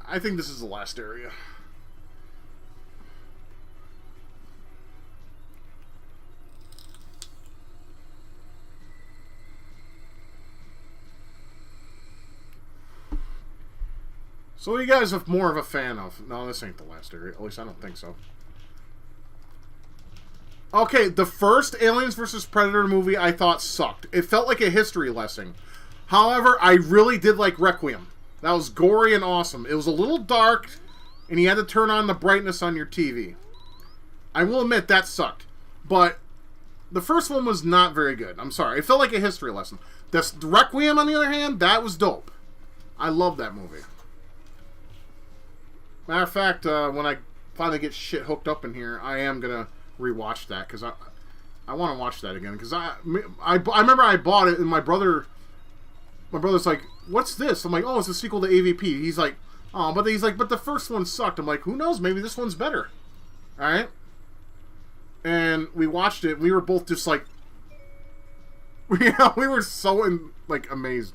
[SPEAKER 1] I think this is the last area. So what are you guys more of a fan of? No, this ain't the last area. At least I don't think so. Okay, the first Aliens vs. Predator movie I thought sucked. It felt like a history lesson. However, I really did like Requiem. That was gory and awesome. It was a little dark, and you had to turn on the brightness on your TV. I will admit, that sucked. But the first one was not very good. I'm sorry. It felt like a history lesson. The Requiem, on the other hand, that was dope. I love that movie. Matter of fact, when I finally get shit hooked up in here, I am going to rewatch that, because I want to watch that again. Because I remember I bought it, and my brother's like, what's this? I'm like, oh, it's a sequel to AVP. He's like, oh, but the first one sucked. I'm like, who knows? Maybe this one's better. Alright? And we watched it, and we were both just like, we were so, amazed.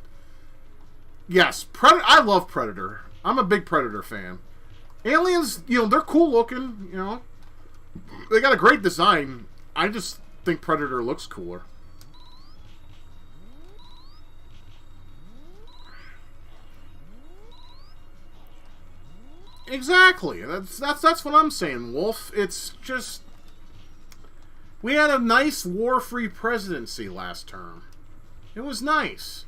[SPEAKER 1] Yes, I love Predator. I'm a big Predator fan. Aliens, they're cool looking, They got a great design. I just think Predator looks cooler. Exactly. That's what I'm saying, Wolf. It's just, we had a nice war-free presidency last term. It was nice.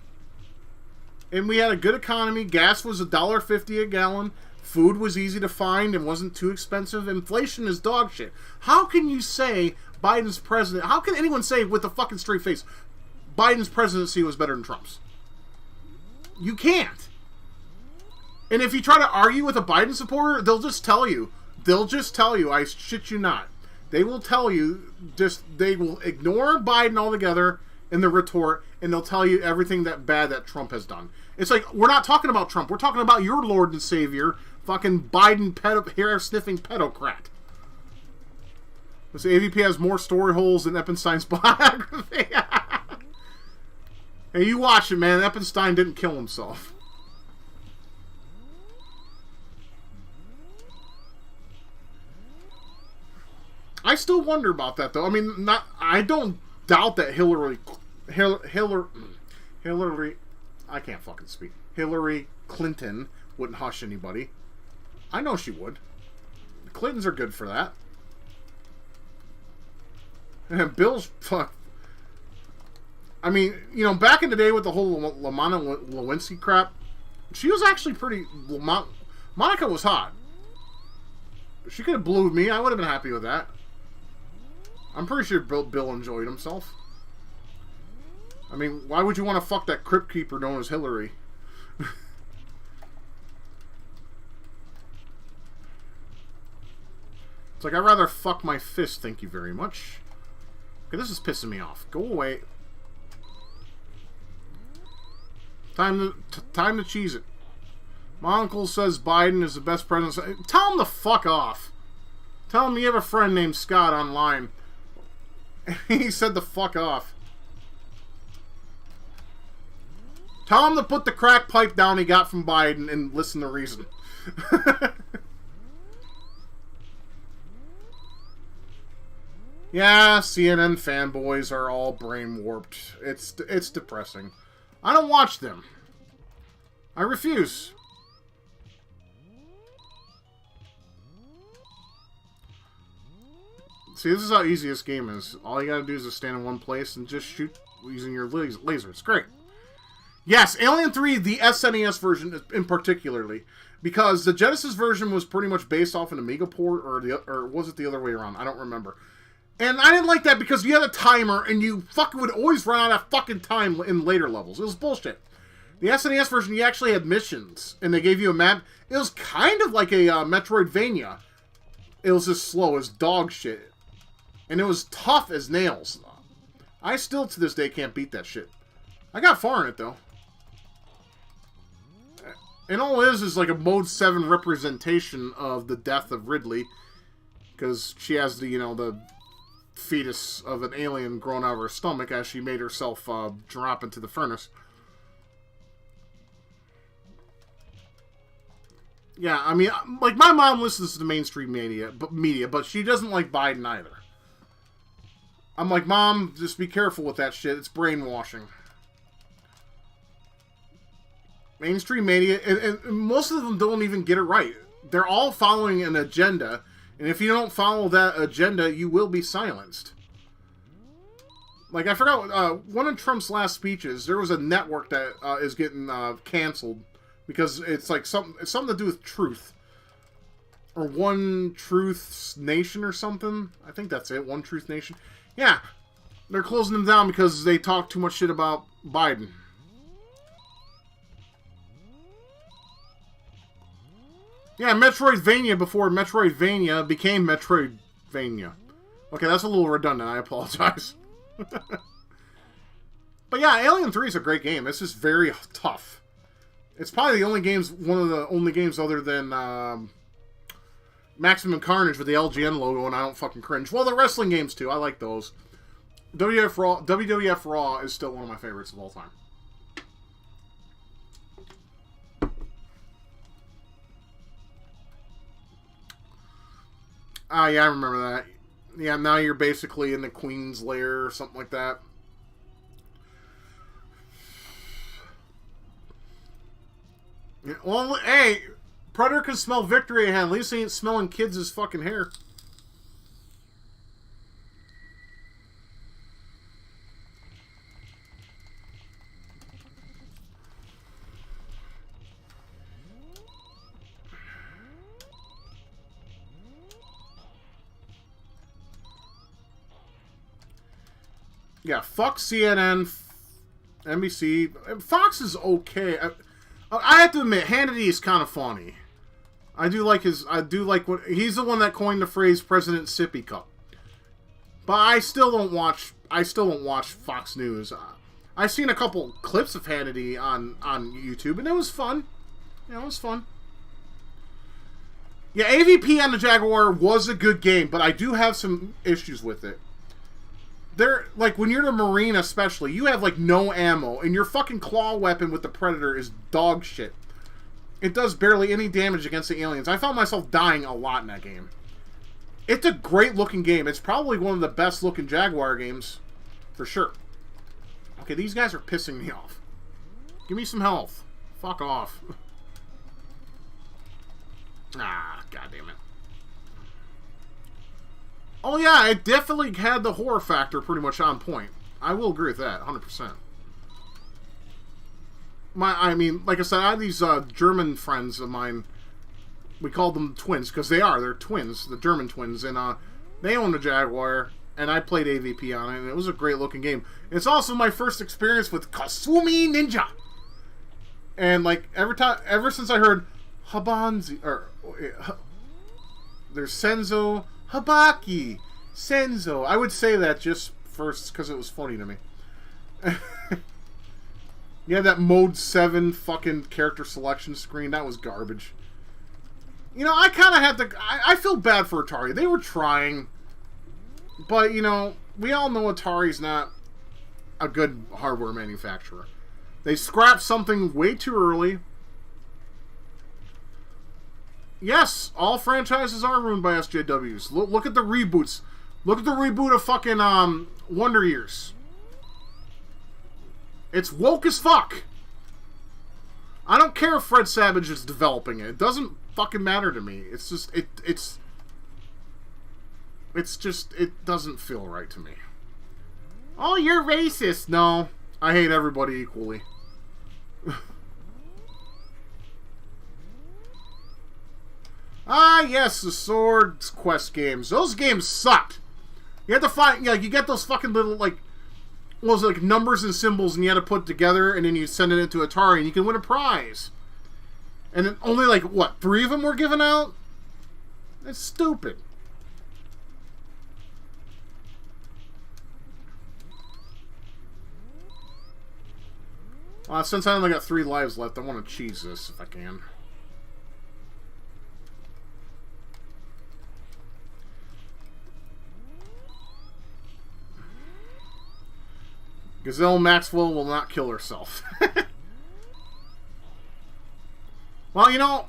[SPEAKER 1] And we had a good economy. Gas was $1.50 a gallon. Food was easy to find and wasn't too expensive. Inflation is dog shit. How can you say Biden's president... How can anyone say with a fucking straight face, Biden's presidency was better than Trump's? You can't. And if you try to argue with a Biden supporter, they'll just tell you. They'll just tell you, I shit you not. They will tell you, they will ignore Biden altogether in the retort, and they'll tell you everything that bad that Trump has done. It's like, we're not talking about Trump. We're talking about your Lord and Savior, fucking Biden hair-sniffing pedocrat. This AVP has more story holes than Eppenstein's biography. Hey, you watch it, man. Eppenstein didn't kill himself. I still wonder about that, though. I mean, I don't doubt that Hillary, I can't fucking speak. Hillary Clinton wouldn't hush anybody. I know she would. The Clintons are good for that. And Bill's fuck. I mean, you know, back in the day with the whole Lamana Lewinsky crap, she was actually pretty. Monica was hot. She could have blew me. I would have been happy with that. I'm pretty sure Bill enjoyed himself. I mean, why would you want to fuck that crypt keeper known as Hillary? It's like, I'd rather fuck my fist, thank you very much. Okay, this is pissing me off. Go away. Time to cheese it. My uncle says Biden is the best president. Tell him to fuck off. Tell him you have a friend named Scott online. He said to fuck off. Tell him to put the crack pipe down he got from Biden and listen to reason. Yeah, CNN fanboys are all brain warped. It's depressing. I don't watch them. I refuse. See, this is how easy this game is. All you gotta do is just stand in one place and just shoot using your laser. It's great. Yes, Alien 3, the SNES version in particularly. Because the Genesis version was pretty much based off an Amiga port, or was it the other way around? I don't remember. And I didn't like that because you had a timer and you fucking would always run out of fucking time in later levels. It was bullshit. The SNES version, you actually had missions, and they gave you a map. It was kind of like a Metroidvania. It was as slow as dog shit. And it was tough as nails. I still, to this day, can't beat that shit. I got far in it, though. And all it is like a Mode 7 representation of the death of Ridley. Because she has the, you know, the fetus of an alien growing out of her stomach as she made herself drop into the furnace. Yeah, I mean, like, my mom listens to the mainstream media, but she doesn't like Biden either. I'm like, Mom, just be careful with that shit. It's brainwashing. Mainstream media, and most of them don't even get it right. They're all following an agenda, and if you don't follow that agenda, you will be silenced. Like, I forgot, one of Trump's last speeches, there was a network that is getting canceled because it's like something to do with truth. Or One Truth Nation or something. I think that's it, One Truth Nation. Yeah, they're closing them down because they talk too much shit about Biden. Yeah, Metroidvania before Metroidvania became Metroidvania. Okay, that's a little redundant. I apologize. But yeah, Alien 3 is a great game. It's just very tough. It's probably the only games, one of the only games other than Maximum Carnage with the LGN logo, and I don't fucking cringe. Well, the wrestling games too. I like those. WWF Raw is still one of my favorites of all time. Ah, yeah, I remember that. Yeah, now you're basically in the Queen's Lair or something like that. Well, hey, Predator can smell victory at hand. At least he ain't smelling kids' fucking hair. Yeah, fuck CNN, NBC. Fox is okay. I have to admit, Hannity is kind of funny. I do like what he's the one that coined the phrase President Sippy Cup. But I still don't watch Fox News. I've seen a couple clips of Hannity on YouTube, and it was fun. You know, it was fun. Yeah, AVP on the Jaguar was a good game, but I do have some issues with it. Like, when you're the Marine especially, you have, like, no ammo, and your fucking claw weapon with the Predator is dog shit. It does barely any damage against the aliens. I found myself dying a lot in that game. It's a great-looking game. It's probably one of the best-looking Jaguar games, for sure. Okay, these guys are pissing me off. Give me some health. Fuck off. Ah, goddammit. Oh yeah, it definitely had the horror factor pretty much on point. I will agree with that, 100%. I mean, like I said, I have these German friends of mine. We call them twins, because they're twins, the German twins, and they own a Jaguar, and I played AVP on it, and it was a great looking game. It's also my first experience with Kasumi Ninja. And like, ever since I heard Habanzi, or there's Senzo, Habaki, Senzo. I would say that just first because it was funny to me. Yeah, that Mode 7 fucking character selection screen, that was garbage. You know, I kind of had to... I feel bad for Atari. They were trying. But, you know, we all know Atari's not a good hardware manufacturer. They scrapped something way too early. Yes, all franchises are ruined by SJWs. Look at the reboots. Look at the reboot of fucking Wonder Years. It's woke as fuck. I don't care if Fred Savage is developing it. It doesn't fucking matter to me. It's just it doesn't feel right to me. Oh, you're racist. No, I hate everybody equally. Ah, yes, the Swords Quest games. Those games sucked. You had to find, you get those fucking little, like, those, like, numbers and symbols, and you had to put together, and then you send it into Atari, and you can win a prize. And then only, like, what, 3 of them were given out? That's stupid. Since I only got 3 lives left, I want to cheese this if I can. Gazelle Maxwell will not kill herself. Well, you know,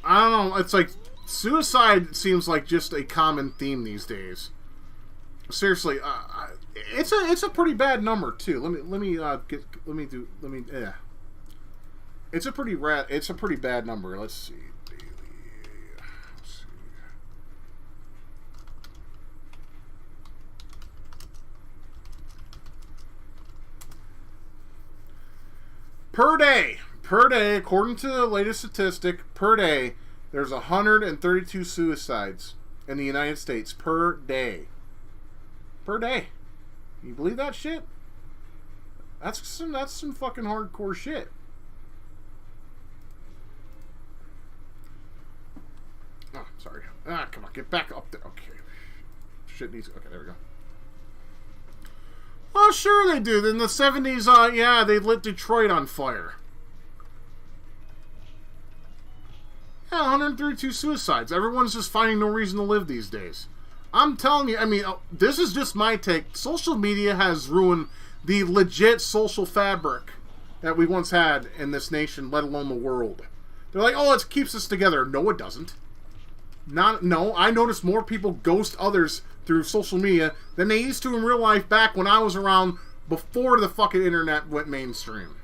[SPEAKER 1] I don't know. It's like suicide seems like just a common theme these days. Seriously, it's a pretty bad number too. It's a pretty bad number. Let's see. Per day, according to the latest statistic, per day, there's 132 suicides in the United States per day. Per day. You believe that shit? That's some fucking hardcore shit. Oh, sorry. Come on, get back up there. Okay. Shit needs... Okay, there we go. Oh, sure they do. In the 70s, yeah, they lit Detroit on fire. Yeah, 132 suicides. Everyone's just finding no reason to live these days. I'm telling you, I mean, this is just my take. Social media has ruined the legit social fabric that we once had in this nation, let alone the world. They're like, oh, it keeps us together. No, it doesn't. No, I notice more people ghost others through social media than they used to in real life back when I was around before the fucking internet went mainstream.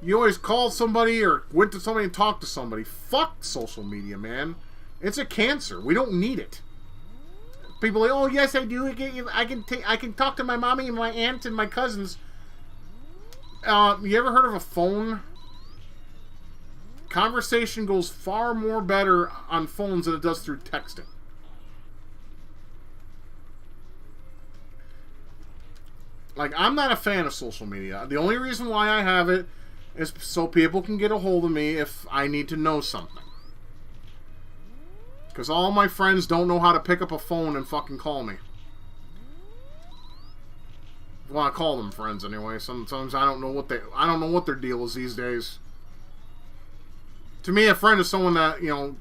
[SPEAKER 1] You always called somebody or went to somebody and talked to somebody. Fuck social media, man. It's a cancer. We don't need it. People are like, oh yes, I do. I can talk to my mommy and my aunt and my cousins. You ever heard of a phone? Conversation goes far more better on phones than it does through texting. Like, I'm not a fan of social media. The only reason why I have it is so people can get a hold of me if I need to know something. Because all my friends don't know how to pick up a phone and fucking call me. Well, I call them friends anyway. Sometimes I don't know what their deal is these days. To me, a friend is someone that, you know,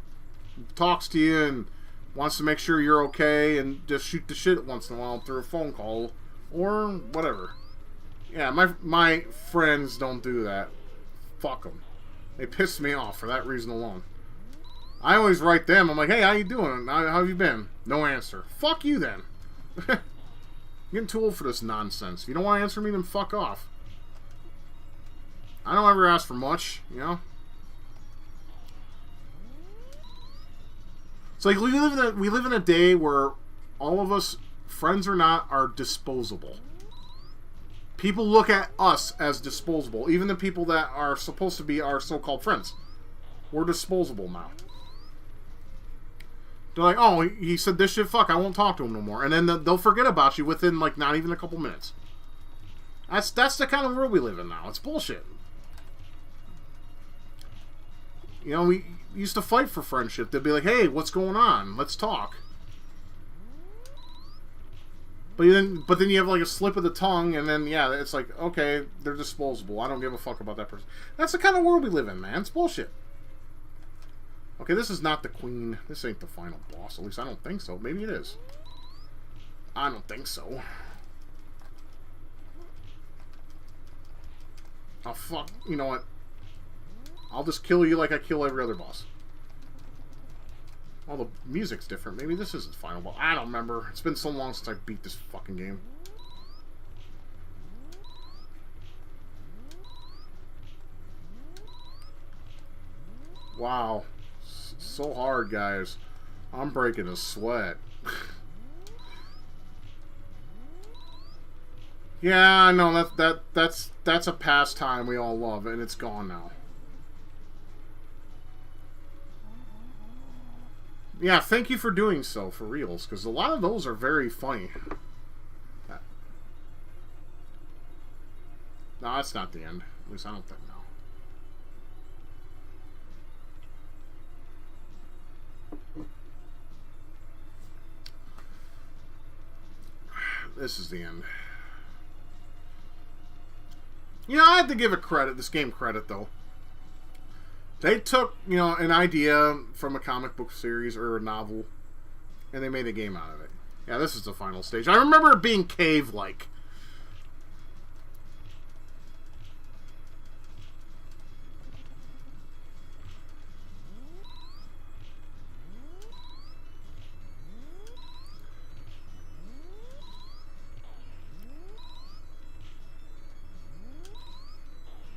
[SPEAKER 1] talks to you and wants to make sure you're okay and just shoot the shit once in a while through a phone call or whatever. Yeah, my friends don't do that. Fuck them. They piss me off for that reason alone. I always write them. I'm like, hey, how you doing? How have you been? No answer. Fuck you then. I'm getting too old for this nonsense. If you don't want to answer me, then fuck off. I don't ever ask for much, you know? It's like we live in a day where all of us, friends or not, are disposable. People look at us as disposable. Even the people that are supposed to be our so-called friends. We're disposable now. They're like, oh, he said this shit, fuck, I won't talk to him no more. And then they'll forget about you within, like, not even a couple minutes. That's the kind of world we live in now. It's bullshit. You know, we used to fight for friendship. They'd be like, hey, what's going on? Let's talk. But then you have, like, a slip of the tongue, and then, yeah, it's like, okay, they're disposable. I don't give a fuck about that person. That's the kind of world we live in, man. It's bullshit. Okay, this is not the queen. This ain't the final boss. At least I don't think so. Maybe it is. I don't think so. Oh, fuck. You know what? I'll just kill you like I kill every other boss. Oh, the music's different. Maybe this is the final boss. I don't remember. It's been so long since I beat this fucking game. Wow. So hard, guys. I'm breaking a sweat. Yeah, I know that's a pastime we all love, and it's gone now. Yeah, thank you for doing so, for reals, because a lot of those are very funny. No, that's not the end. At least I don't think, no. This is the end. You know, I have to give this game credit, though. They took, you know, an idea from a comic book series or a novel, and they made a game out of it. Yeah, this is the final stage. I remember it being cave-like.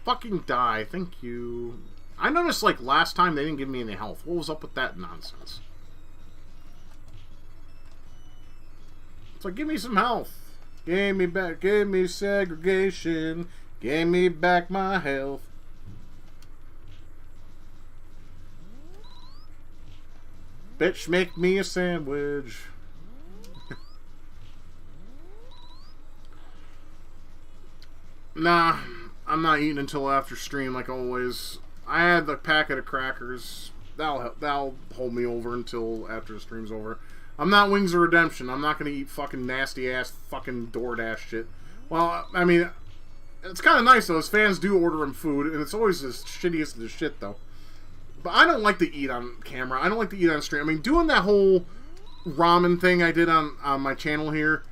[SPEAKER 1] Fucking die. Thank you. I noticed, like, last time they didn't give me any health. What was up with that nonsense? It's like, give me some health. Give me segregation. Give me back my health. Bitch, make me a sandwich. Nah, I'm not eating until after stream, like always. I had the packet of crackers. That'll hold me over until after the stream's over. I'm not Wings of Redemption. I'm not going to eat fucking nasty-ass fucking DoorDash shit. Well, I mean, it's kind of nice, though. As fans do order them food, and it's always the shittiest of the shit, though. But I don't like to eat on camera. I don't like to eat on stream. I mean, doing that whole ramen thing I did on my channel here,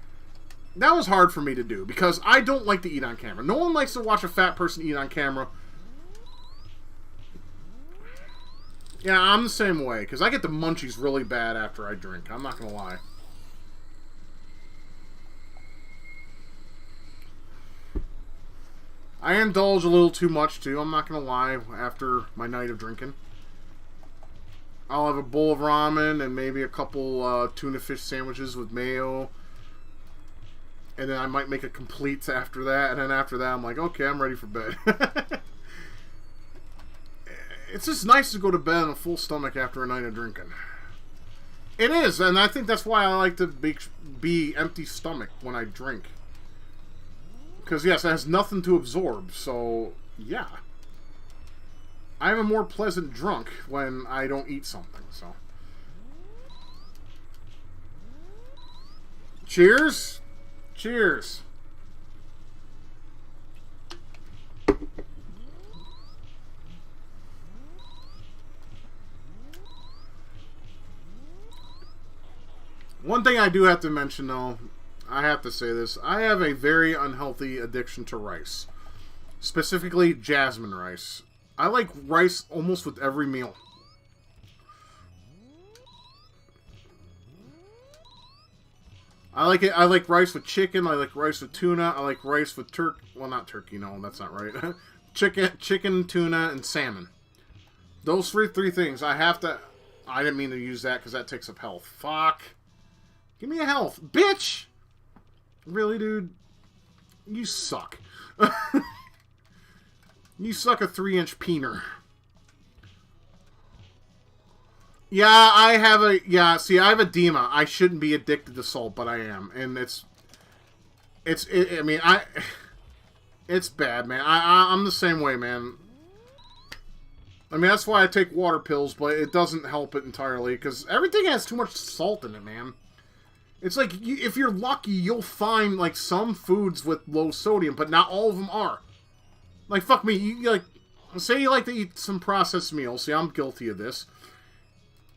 [SPEAKER 1] that was hard for me to do, because I don't like to eat on camera. No one likes to watch a fat person eat on camera. Yeah, I'm the same way, because I get the munchies really bad after I drink. I'm not going to lie. I indulge a little too much, too. I'm not going to lie, after my night of drinking. I'll have a bowl of ramen and maybe a couple tuna fish sandwiches with mayo. And then I might make a complete after that. And then after that, I'm like, okay, I'm ready for bed. It's just nice to go to bed on a full stomach after a night of drinking. It is, and I think that's why I like to be empty stomach when I drink. Because, yes, it has nothing to absorb, so, yeah. I'm a more pleasant drunk when I don't eat something, so. Cheers! Cheers! One thing I do have to mention, though, I have to say this. I have a very unhealthy addiction to rice. Specifically, jasmine rice. I like rice almost with every meal. I like it. I like rice with chicken. I like rice with tuna. I like rice with well, not turkey. No, that's not right. chicken, tuna, and salmon. Those three things. I have to. I didn't mean to use that because that takes up health. Fuck. Give me a health, bitch. Really, dude? You suck. You suck a 3-inch peener. Yeah, I have a... Yeah, see, I have edema. I shouldn't be addicted to salt, but I am. And it's bad, man. I'm the same way, man. I mean, that's why I take water pills, but it doesn't help it entirely. Because everything has too much salt in it, man. It's like, if you're lucky, you'll find, like, some foods with low sodium, but not all of them are. Like, fuck me, you like, say you like to eat some processed meals. See, I'm guilty of this.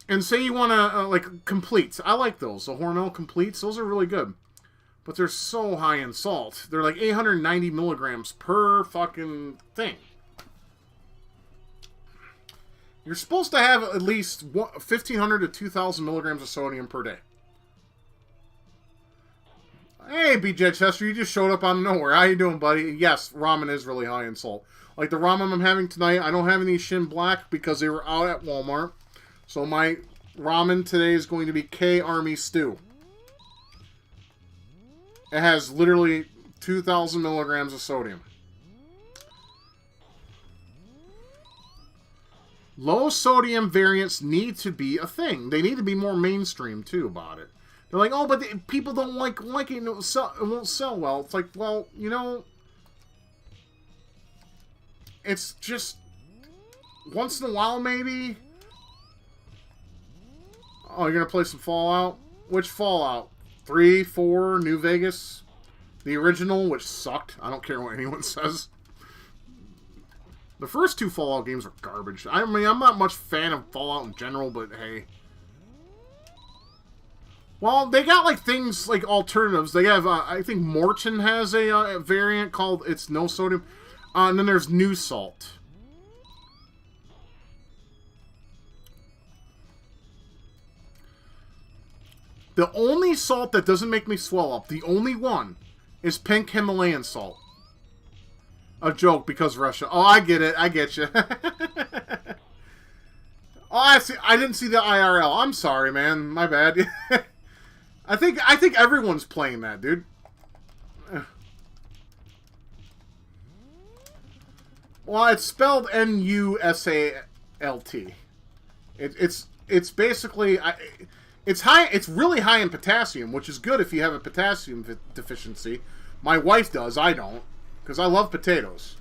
[SPEAKER 1] And say you want to, like, completes. I like those. The Hormel completes, those are really good. But they're so high in salt. They're like 890 milligrams per fucking thing. You're supposed to have at least 1,500 to 2,000 milligrams of sodium per day. Hey, BJ Chester, you just showed up out of nowhere. How you doing, buddy? Yes, ramen is really high in salt. Like the ramen I'm having tonight, I don't have any Shin Black because they were out at Walmart. So my ramen today is going to be K-Army Stew. It has literally 2,000 milligrams of sodium. Low sodium variants need to be a thing. They need to be more mainstream, too, about it. They're like, oh, but people don't like it, and it won't sell well. It's like, well, you know, it's just once in a while, maybe. Oh, you're going to play some Fallout? Which Fallout? 3, 4, New Vegas? The original, which sucked. I don't care what anyone says. The first 2 Fallout games are garbage. I mean, I'm not much fan of Fallout in general, but hey. Well, they got, like, things, like, alternatives. They have, I think Morton has a variant called It's No Sodium. And then there's New Salt. The only salt that doesn't make me swell up, the only one, is pink Himalayan salt. A joke because Russia. Oh, I get it. I get you. Oh, I see. I didn't see the IRL. I'm sorry, man. My bad. I think everyone's playing that, dude. Well, it's spelled N-U-S-A-L-T. It's basically it's really high in potassium, which is good if you have a potassium deficiency. My wife does. I don't, because I love potatoes.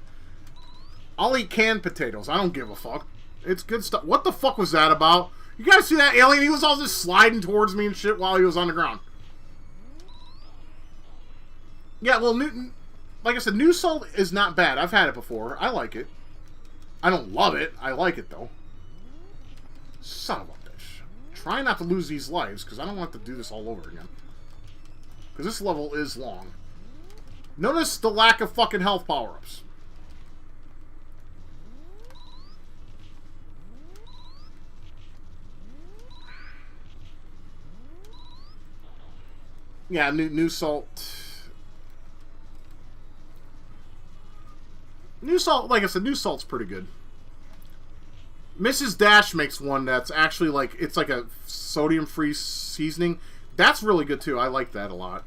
[SPEAKER 1] I'll eat canned potatoes. I don't give a fuck. It's good stuff. What the fuck was that about? You guys see that alien? He was all just sliding towards me and shit while he was on the ground. Yeah, well, like I said, New Salt is not bad. I've had it before. I like it. I don't love it. I like it, though. Son of a bitch. Try not to lose these lives, because I don't want to do this all over again. Because this level is long. Notice the lack of fucking health power-ups. Yeah, New Salt. New Salt, like I said, New Salt's pretty good. Mrs. Dash makes one that's actually like, it's like a sodium-free seasoning. That's really good too. I like that a lot.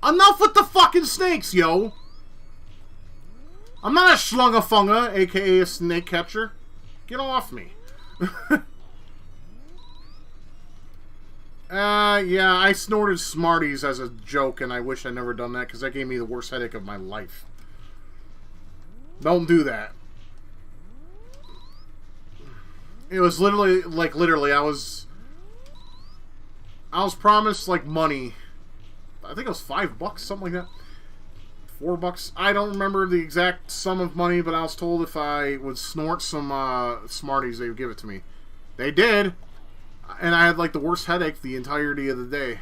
[SPEAKER 1] Enough with the fucking snakes, yo! I'm not a schlungafunga, aka a snake catcher. Get off me. Yeah, I snorted Smarties as a joke, and I wish I'd never done that, because that gave me the worst headache of my life. Don't do that. It was literally, I was promised, like, money. I think it was $5, something like that. $4. I don't remember the exact sum of money, but I was told if I would snort some Smarties, they would give it to me. They did. And I had, like, the worst headache the entirety of the day.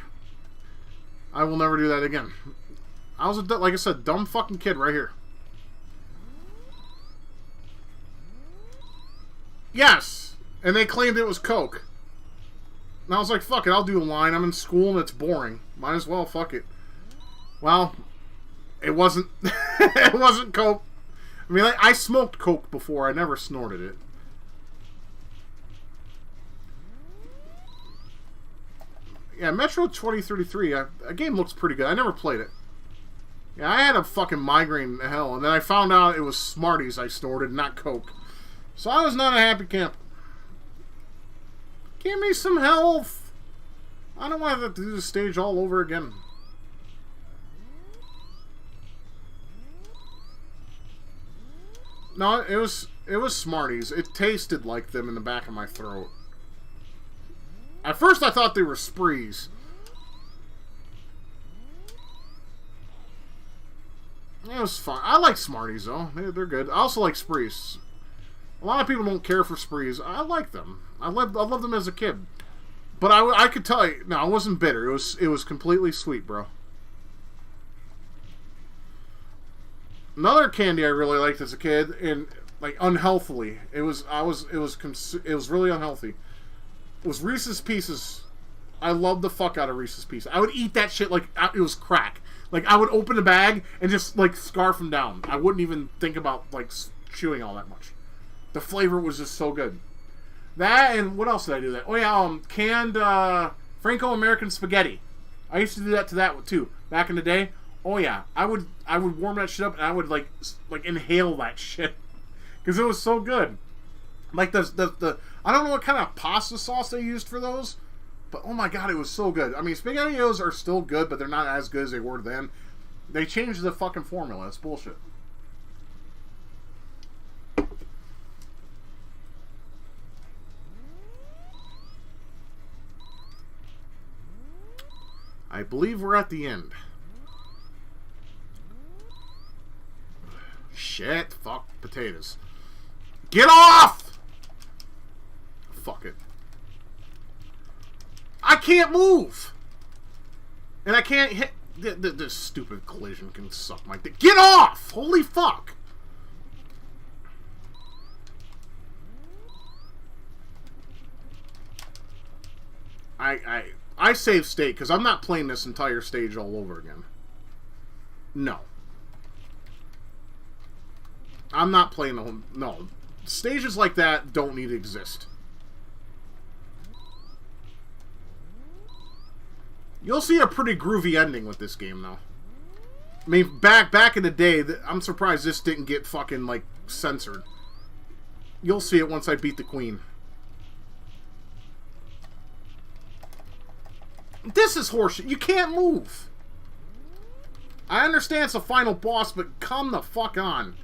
[SPEAKER 1] I will never do that again. I was, like I said, dumb fucking kid right here. Yes! And they claimed it was Coke. And I was like, fuck it, I'll do a line. I'm in school and it's boring. Might as well, fuck it. Well, it wasn't... it wasn't Coke. I mean, I smoked Coke before. I never snorted it. Yeah, Metro 2033, a game looks pretty good. I never played it. Yeah, I had a fucking migraine in hell, and then I found out it was Smarties I snorted, not Coke. So I was not a happy camper. Give me some health. I don't want to have to do the stage all over again. No, it was Smarties. It tasted like them in the back of my throat. At first I thought they were Sprees. It was fun. I like Smarties though. They're good. I also like Sprees. A lot of people don't care for Sprees. I like them. I loved them as a kid. But I could tell you, no, it wasn't bitter. It was completely sweet, bro. Another candy I really liked as a kid, and like unhealthily, it was really unhealthy. It was Reese's Pieces. I loved the fuck out of Reese's Pieces. I would eat that shit like it was crack. Like I would open the bag and just like scarf them down. I wouldn't even think about like chewing all that much. The flavor was just so good. That and what else did I do that? Oh yeah, canned Franco-American spaghetti. I used to do that to that too back in the day. Oh yeah, I would warm that shit up and I would like inhale that shit because it was so good. Like the I don't know what kind of pasta sauce they used for those, but oh my god, it was so good. I mean, SpaghettiOs are still good, but they're not as good as they were then. They changed the fucking formula. It's bullshit. I believe we're at the end. Shit, fuck potatoes. Get off! Fuck it. I can't move! And I can't hit... This stupid collision can suck my dick. Get off! Holy fuck! I save state, because I'm not playing this entire stage all over again. No. I'm not playing the whole... No. Stages like that don't need to exist. You'll see a pretty groovy ending with this game, though. I mean, back in the day, I'm surprised this didn't get fucking, like, censored. You'll see it once I beat the queen. This is horseshit. You can't move. I understand it's a final boss, but come the fuck on.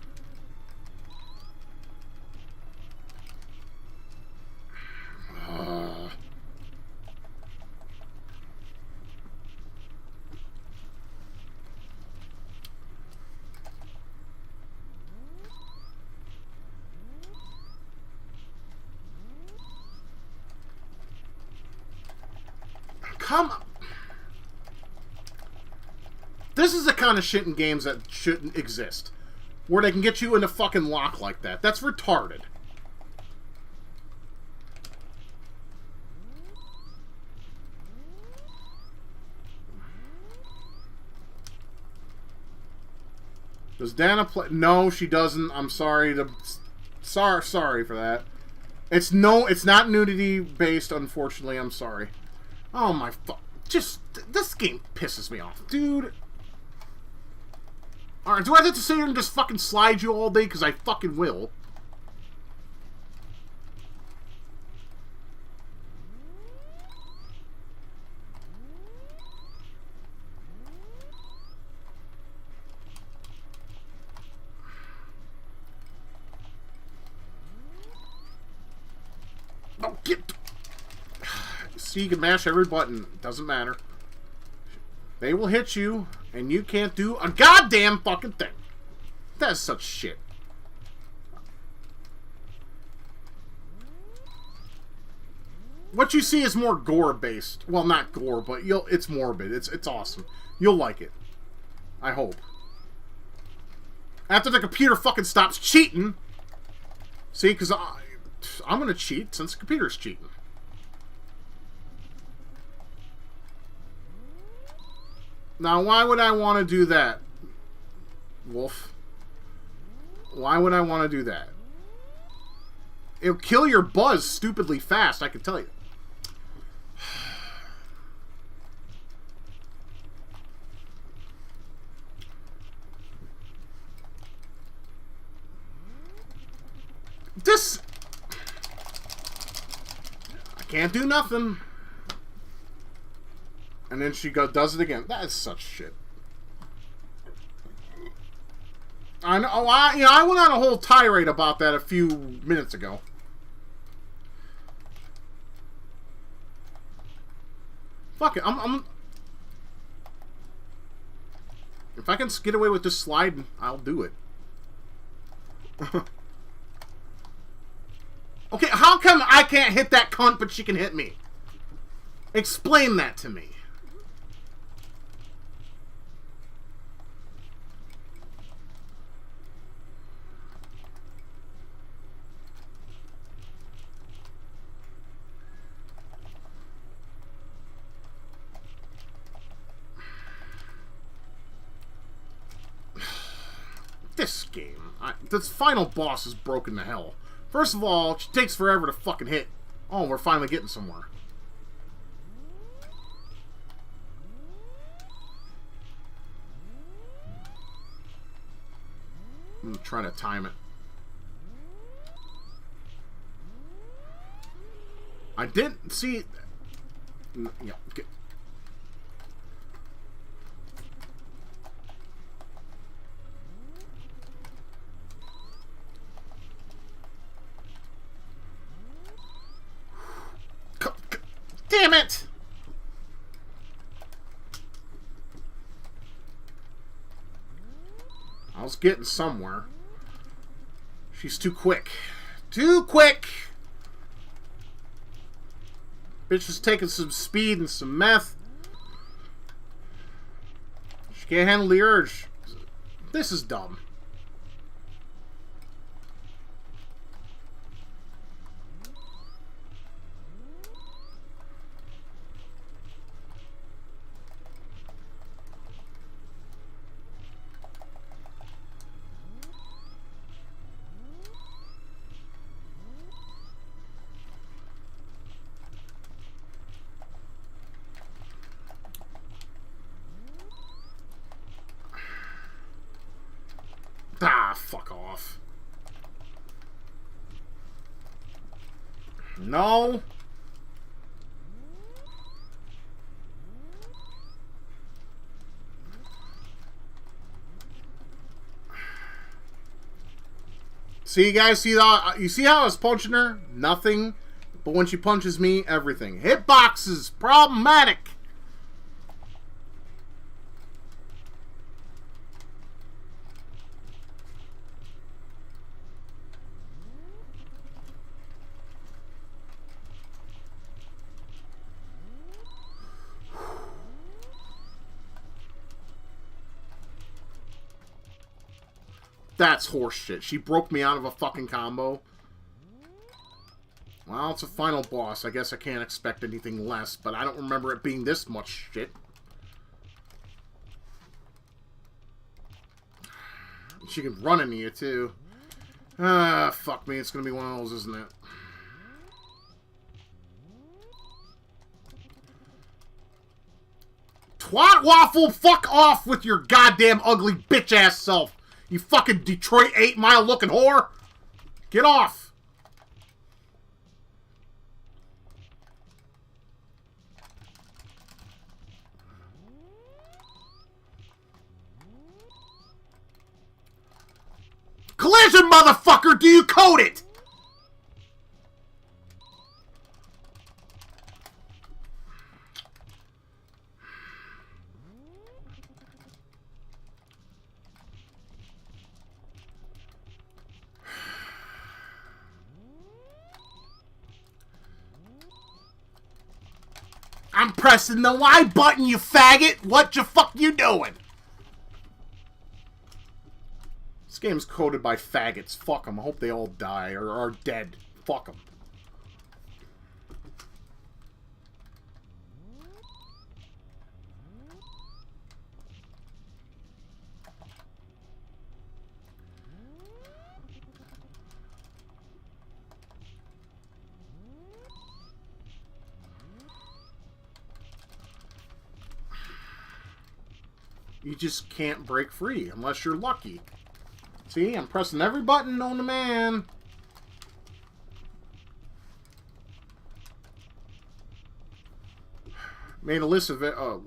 [SPEAKER 1] Come on. This is the kind of shit in games that shouldn't exist. Where they can get you in a fucking lock like that. That's retarded. Does Dana play? No, she doesn't. I'm sorry. Sorry for that. It's not nudity based, unfortunately. I'm sorry. Oh my fuck. This game pisses me off, dude. Alright, do I have to sit here and just fucking slide you all day? Because I fucking will. You can mash every button. Doesn't matter. They will hit you, and you can't do a goddamn fucking thing. That's such shit. What you see is more gore-based. Well, not gore, but it's morbid. It's awesome. You'll like it. I hope. After the computer fucking stops cheating. See, because I'm going to cheat since the computer's cheating. Now, why would I want to do that, Wolf? Why would I want to do that? It'll kill your buzz stupidly fast, I can tell you. This... I can't do nothing. And then she does it again. That is such shit. I know. I went on a whole tirade about that a few minutes ago. Fuck it. If I can get away with this sliding, I'll do it. Okay, how come I can't hit that cunt, but she can hit me? Explain that to me. This game. This final boss is broken to hell. First of all, it takes forever to fucking hit. Oh, we're finally getting somewhere. I'm trying to time it. I didn't see... Yeah, okay. Damn it! I was getting somewhere. She's too quick. Too quick! Bitch is taking some speed and some meth. She can't handle the urge. This is dumb. Ah, fuck off. No. See, you guys, you see how I was punching her? Nothing. But when she punches me, everything. Hitboxes, problematic. That's horseshit. She broke me out of a fucking combo. Well, it's a final boss. I guess I can't expect anything less, but I don't remember it being this much shit. She can run into you, too. Ah, fuck me. It's gonna be one of those, isn't it? Twat waffle, fuck off with your goddamn ugly bitch-ass self. You fucking Detroit 8 Mile looking whore! Get off! Collision, motherfucker! Do you code it? I'm pressing the Y button, you faggot! What the fuck you doing? This game's coded by faggots. Fuck them. I hope they all die or are dead. Fuck them. You just can't break free unless you're lucky. See, I'm pressing every button known to man. Made a list of it. Oh,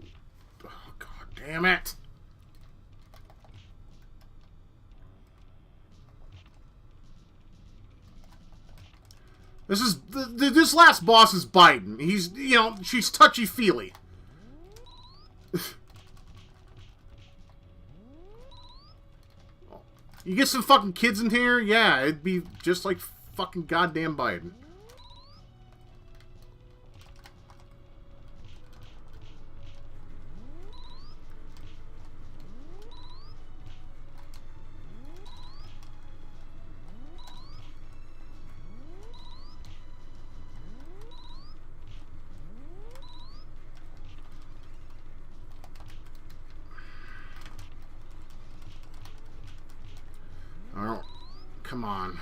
[SPEAKER 1] god damn it. This last boss is Biden. He's, you know, she's touchy-feely. You get some fucking kids in here, yeah, it'd be just like fucking goddamn Biden. Oh, come on.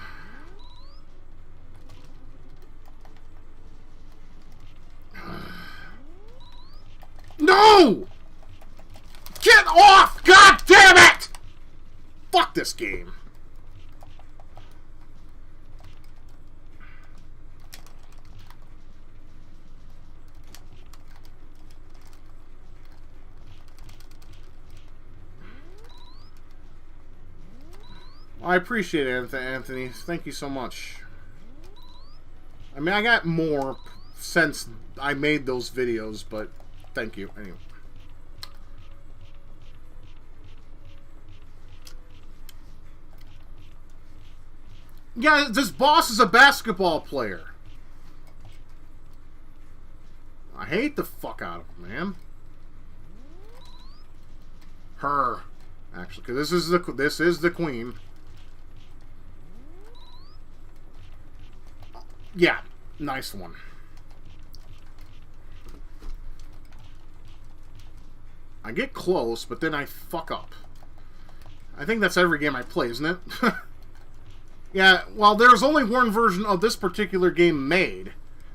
[SPEAKER 1] No! Get off! God damn it! Fuck this game. I appreciate it, Anthony. Thank you so much. I mean, I got more since I made those videos, but thank you. Anyway. Yeah, this boss is a basketball player. I hate the fuck out of him, man. Her, actually, because this is the queen. Yeah, nice one. I get close, but then I fuck up. I think that's every game I play, isn't it? Yeah, well, there's only one version of this particular game made.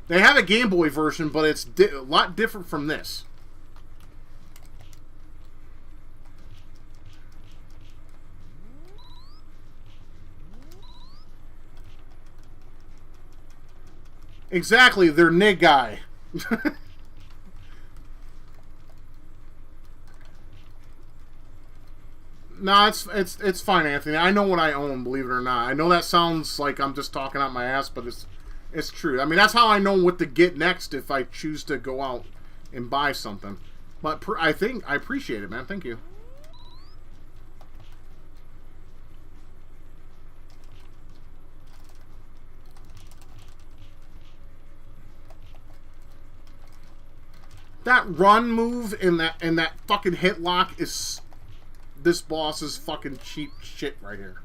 [SPEAKER 1] They have a Game Boy version, but it's a lot different from this. Exactly, they're nig guy. No, it's fine, Anthony. I know what I own, believe it or not. I know that sounds like I'm just talking out my ass, but it's true. I mean, that's how I know what to get next if I choose to go out and buy something. But I think I appreciate it, man. Thank you. That run move in that fucking hit lock is this boss's fucking cheap shit right here.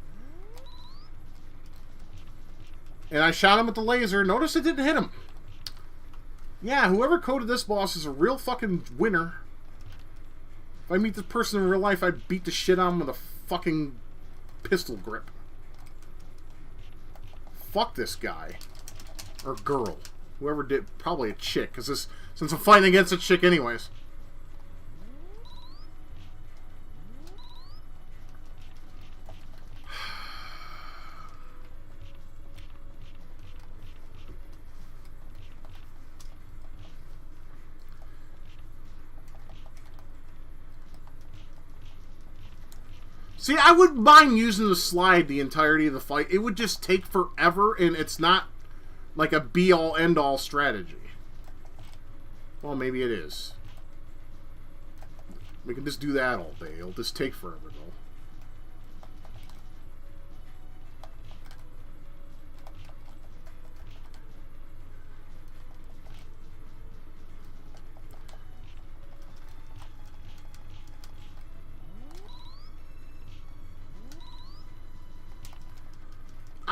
[SPEAKER 1] And I shot him with the laser. Notice it didn't hit him. Yeah, whoever coded this boss is a real fucking winner. If I meet this person in real life, I'd beat the shit out of him with a fucking pistol grip. Fuck this guy. Or girl. Whoever did, probably a chick, because this, since I'm fighting against a chick anyways. See, I wouldn't mind using the slide the entirety of the fight. It would just take forever, and it's not like a be-all, end-all strategy. Well, maybe it is. We can just do that all day. It'll just take forever, though.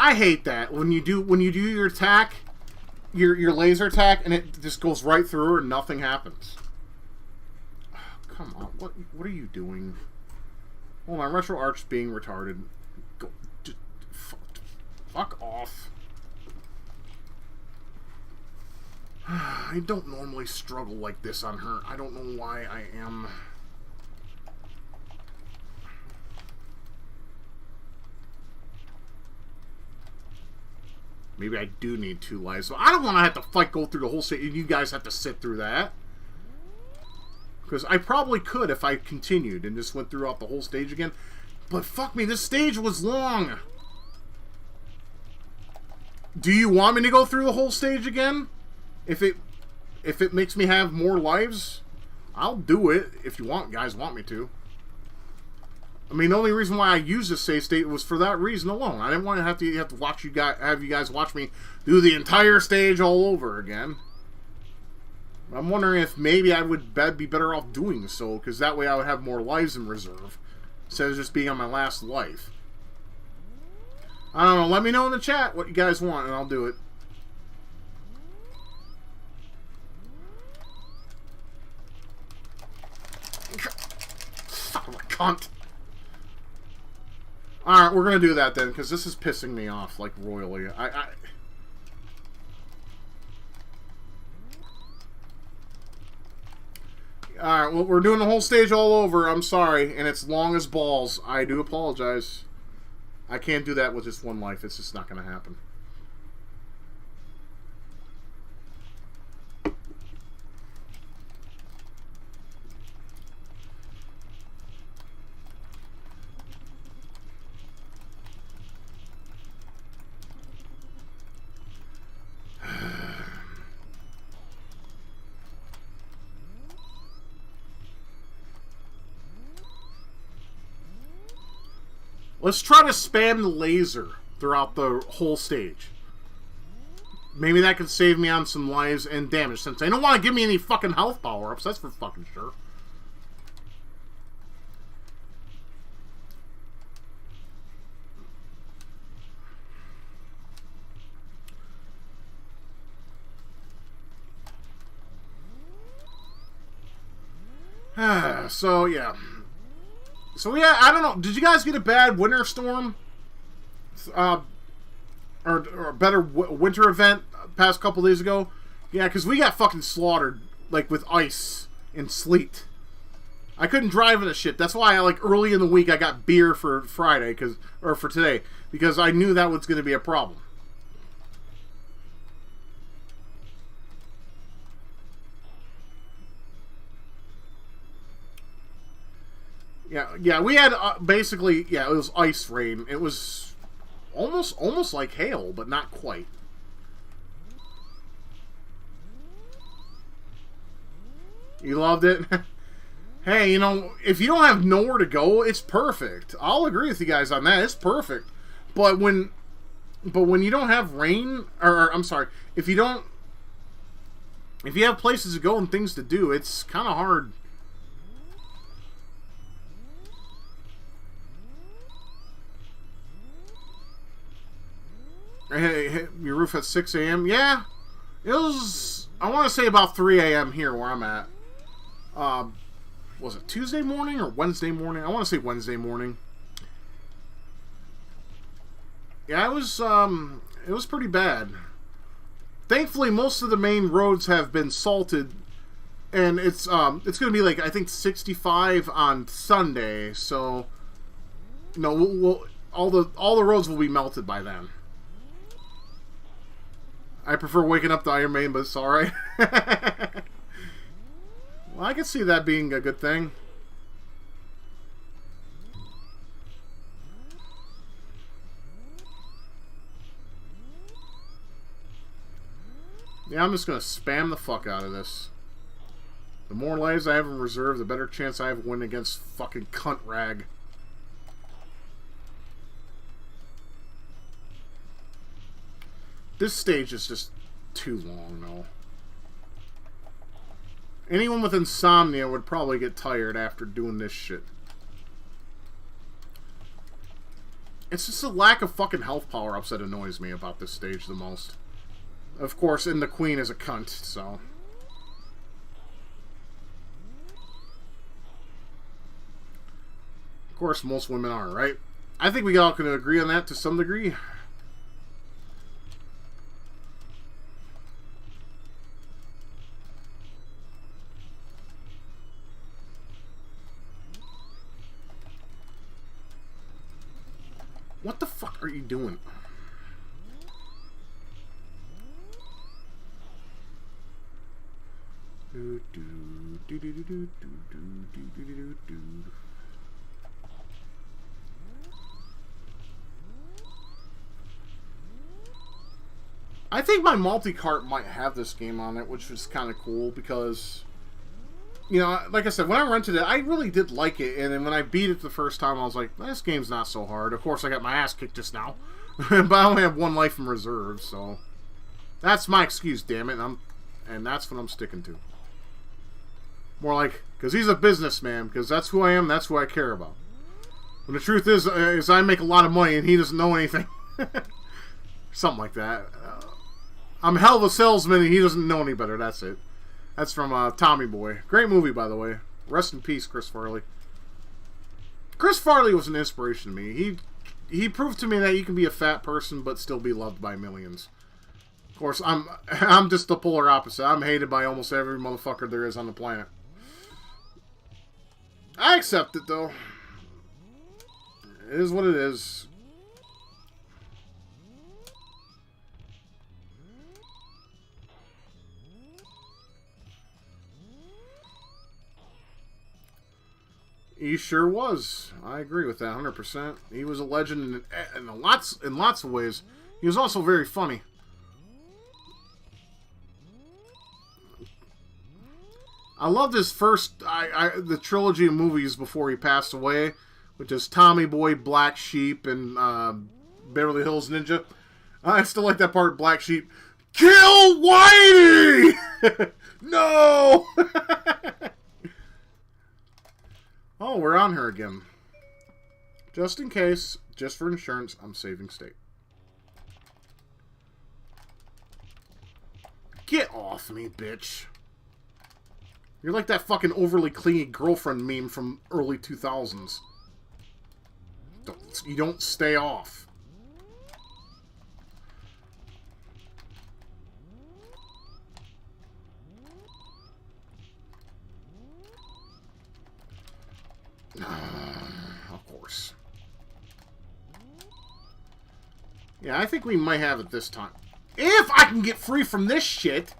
[SPEAKER 1] I hate that when you do your attack, your laser attack, and it just goes right through her and nothing happens. Oh, come on, what are you doing? Hold on, Retro Arch being retarded. Go, just, fuck off. I don't normally struggle like this on her. I don't know why I am. Maybe I do need 2 lives. So I don't want to have to go through the whole stage. You guys have to sit through that. Because I probably could if I continued and just went throughout the whole stage again. But fuck me, this stage was long. Do you want me to go through the whole stage again? If it makes me have more lives, I'll do it if you guys want me to. I mean, the only reason why I used this save state was for that reason alone. I didn't want to have to watch have you guys watch me do the entire stage all over again. I'm wondering if maybe I would be better off doing so, because that way I would have more lives in reserve instead of just being on my last life. I don't know. Let me know in the chat what you guys want, and I'll do it. Son of a cunt. Alright, we're going to do that then, because this is pissing me off, like, royally. Alright, well, we're doing the whole stage all over. I'm sorry, and it's long as balls. I do apologize. I can't do that with just 1 life. It's just not going to happen. Let's try to spam the laser throughout the whole stage. Maybe that could save me on some lives and damage, since they don't want to give me any fucking health power-ups. That's for fucking sure. So, yeah. So, yeah, I don't know. Did you guys get a bad winter storm? Or a better winter event past couple days ago? Yeah, because we got fucking slaughtered, like, with ice and sleet. I couldn't drive in the shit. That's why, like, early in the week I got beer for Friday, or for today, because I knew that was going to be a problem. Yeah, we had basically, yeah, it was ice rain. It was almost like hail, but not quite. You loved it? Hey, you know, if you don't have nowhere to go, it's perfect. I'll agree with you guys on that. It's perfect. But when you don't have rain, or I'm sorry, if you have places to go and things to do, it's kind of hard. Hey, your roof at 6 a.m.? Yeah. It was, I want to say about 3 a.m. here where I'm at. Was it Tuesday morning or Wednesday morning? I want to say Wednesday morning. Yeah, it was pretty bad. Thankfully, most of the main roads have been salted, and it's going to be like, I think 65 on Sunday. So, no, all the roads will be melted by then. I prefer waking up to Iron Maiden, but it's alright. Well, I can see that being a good thing. Yeah, I'm just going to spam the fuck out of this. The more lives I have in reserve, the better chance I have of winning against fucking cunt rag. This stage is just too long, though. Anyone with insomnia would probably get tired after doing this shit. It's just a lack of fucking health power-ups that annoys me about this stage the most. Of course, and the queen is a cunt, so... Of course, most women are, right? I think we all can agree on that to some degree. What the fuck are you doing? I think my multi-cart might have this game on it, which is kind of cool because, you know, like I said, when I rented it, I really did like it, and then when I beat it the first time, I was like, this game's not so hard. Of course, I got my ass kicked just now, but I only have one life in reserve, so that's my excuse, damn it, and that's what I'm sticking to. More like, because he's a businessman, because that's who I am, that's who I care about. When the truth is I make a lot of money and he doesn't know anything. Something like that. I'm a hell of a salesman and he doesn't know any better, that's it. That's from Tommy Boy. Great movie, by the way. Rest in peace, Chris Farley. Chris Farley was an inspiration to me. He proved to me that you can be a fat person but still be loved by millions. Of course, I'm just the polar opposite. I'm hated by almost every motherfucker there is on the planet. I accept it, though. It is what it is. He sure was. I agree with that 100%. He was a legend in lots of ways. He was also very funny. I loved his first, the trilogy of movies before he passed away, which is Tommy Boy, Black Sheep, and Beverly Hills Ninja. I still like that part, Black Sheep. Kill Whitey! No! Oh, we're on her again. Just in case, just for insurance, I'm saving state. Get off me, bitch. You're like that fucking overly clingy girlfriend meme from early 2000s. You don't stay off. Of course. Yeah, I think we might have it this time. If I can get free from this shit,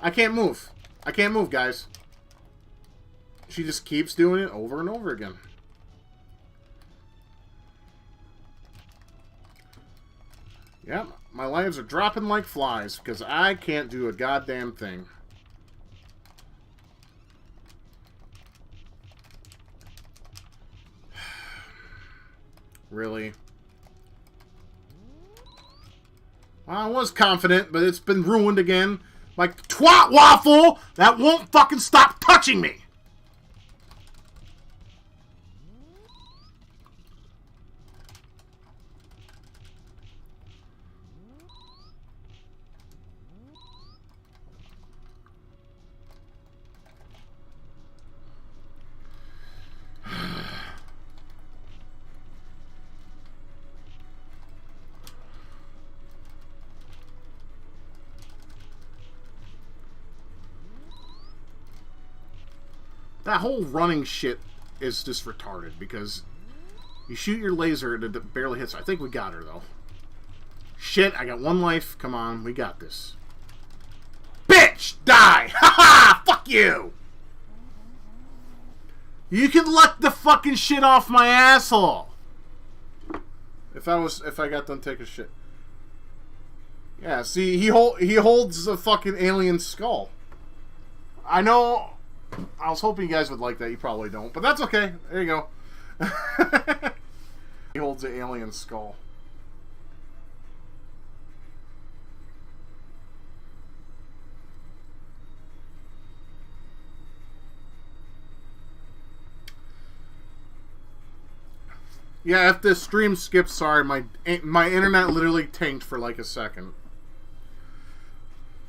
[SPEAKER 1] I can't move. I can't move, guys. She just keeps doing it over and over again. Yeah, my lives are dropping like flies because I can't do a goddamn thing. Really? Well, I was confident, but it's been ruined again. Like twat waffle that won't fucking stop touching me. That whole running shit is just retarded because you shoot your laser and it barely hits. I think we got her, though. Shit, I got one life. Come on, we got this. Bitch! Die! Haha! Fuck you! You can let the fucking shit off my asshole! If I got done taking shit. Yeah, see, he holds a fucking alien skull. I know... I was hoping you guys would like that. You probably don't. But that's okay. There you go. He holds an alien skull. Yeah, if this stream skips, sorry, my internet literally tanked for like a second.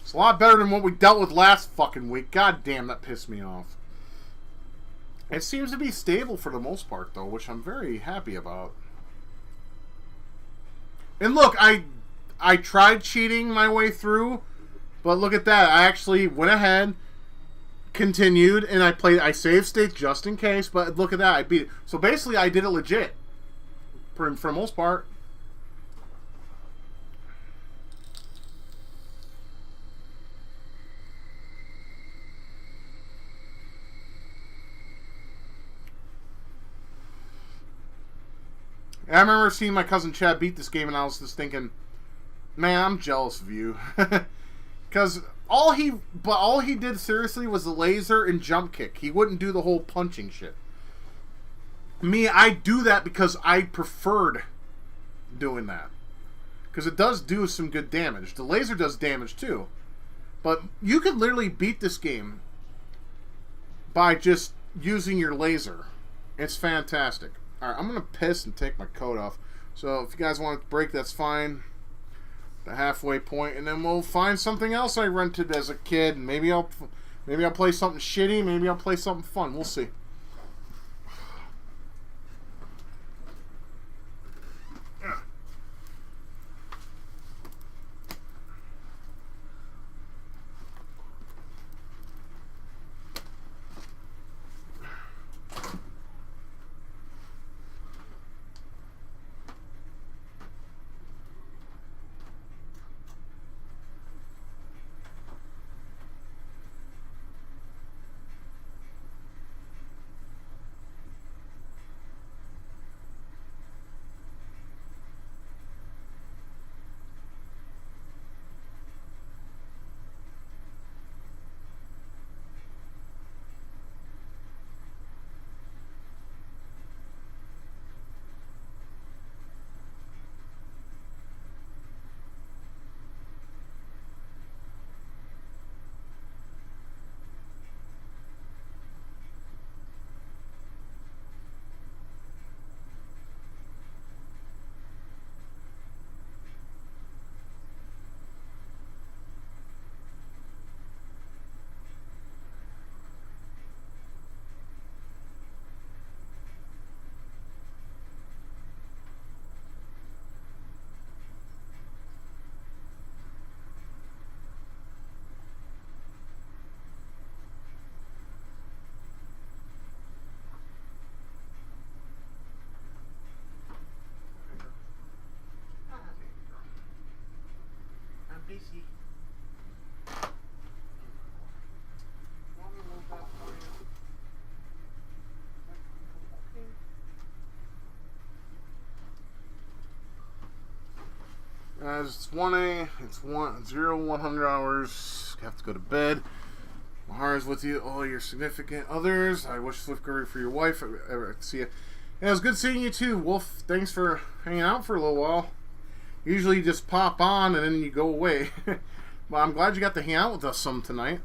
[SPEAKER 1] It's a lot better than what we dealt with last fucking week. God damn, that pissed me off. It seems to be stable for the most part, though, which I'm very happy about. And look, I tried cheating my way through, but look at that. I actually went ahead, continued, and I saved states just in case, but look at that. I beat it. So basically, I did it legit. For the most part. I remember seeing my cousin Chad beat this game, and I was just thinking, man, I'm jealous of you. Because all he did seriously was the laser and jump kick. He wouldn't do the whole punching shit. Me, I do that because I preferred doing that. Because it does do some good damage. The laser does damage too. But you could literally beat this game by just using your laser. It's fantastic. Alright, I'm going to piss and take my coat off. So if you guys want to break, that's fine. The halfway point, and then we'll find something else I rented as a kid. Maybe I'll play something shitty. Maybe I'll play something fun. We'll see. busy. It's 1A, it's 100 hours. Have to go to bed. My heart is with you, all your significant others. I wish swift recovery for your wife. See you. Yeah, it was good seeing you too, Wolf. Thanks for hanging out for a little while. Usually you just pop on and then you go away. Well, I'm glad you got to hang out with us some tonight.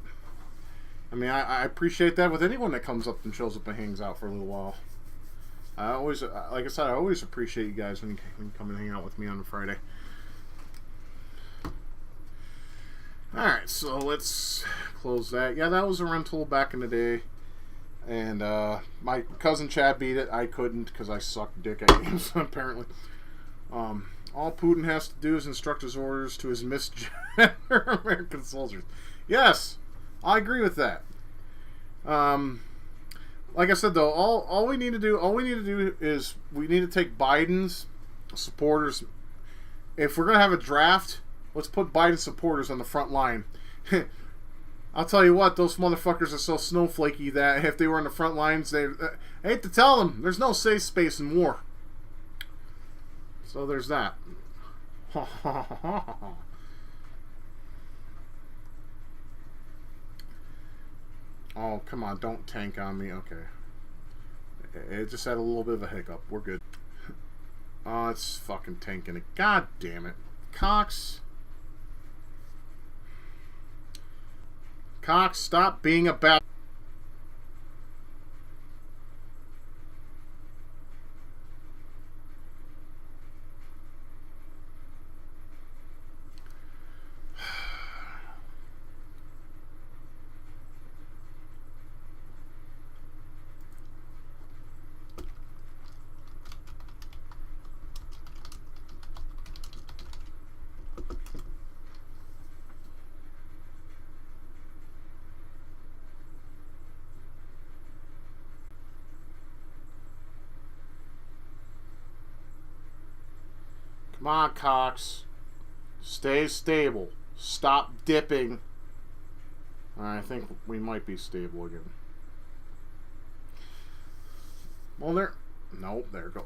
[SPEAKER 1] I mean, I appreciate that with anyone that comes up and shows up and hangs out for a little while. I always, like I said, I always appreciate you guys when you come and hang out with me on a Friday. Alright, so let's close that. Yeah, that was a rental back in the day. And my cousin Chad beat it. I couldn't because I suck dick at games, apparently. All Putin has to do is instruct his orders to his misgender American soldiers. Yes, I agree with that. Like I said, though, all we need to do is we need to take Biden's supporters. If we're gonna have a draft, let's put Biden supporters on the front line. I'll tell you what, those motherfuckers are so snowflakey that if they were on the front lines, I hate to tell them, there's no safe space in war. So there's that. Oh, come on, don't tank on me. Okay. It just had a little bit of a hiccup. We're good. Oh, it's fucking tanking it. God damn it. Cox, stop being a bad... Come on, Cox. Stay stable. Stop dipping. I think we might be stable again. Well, there. Nope, there we go.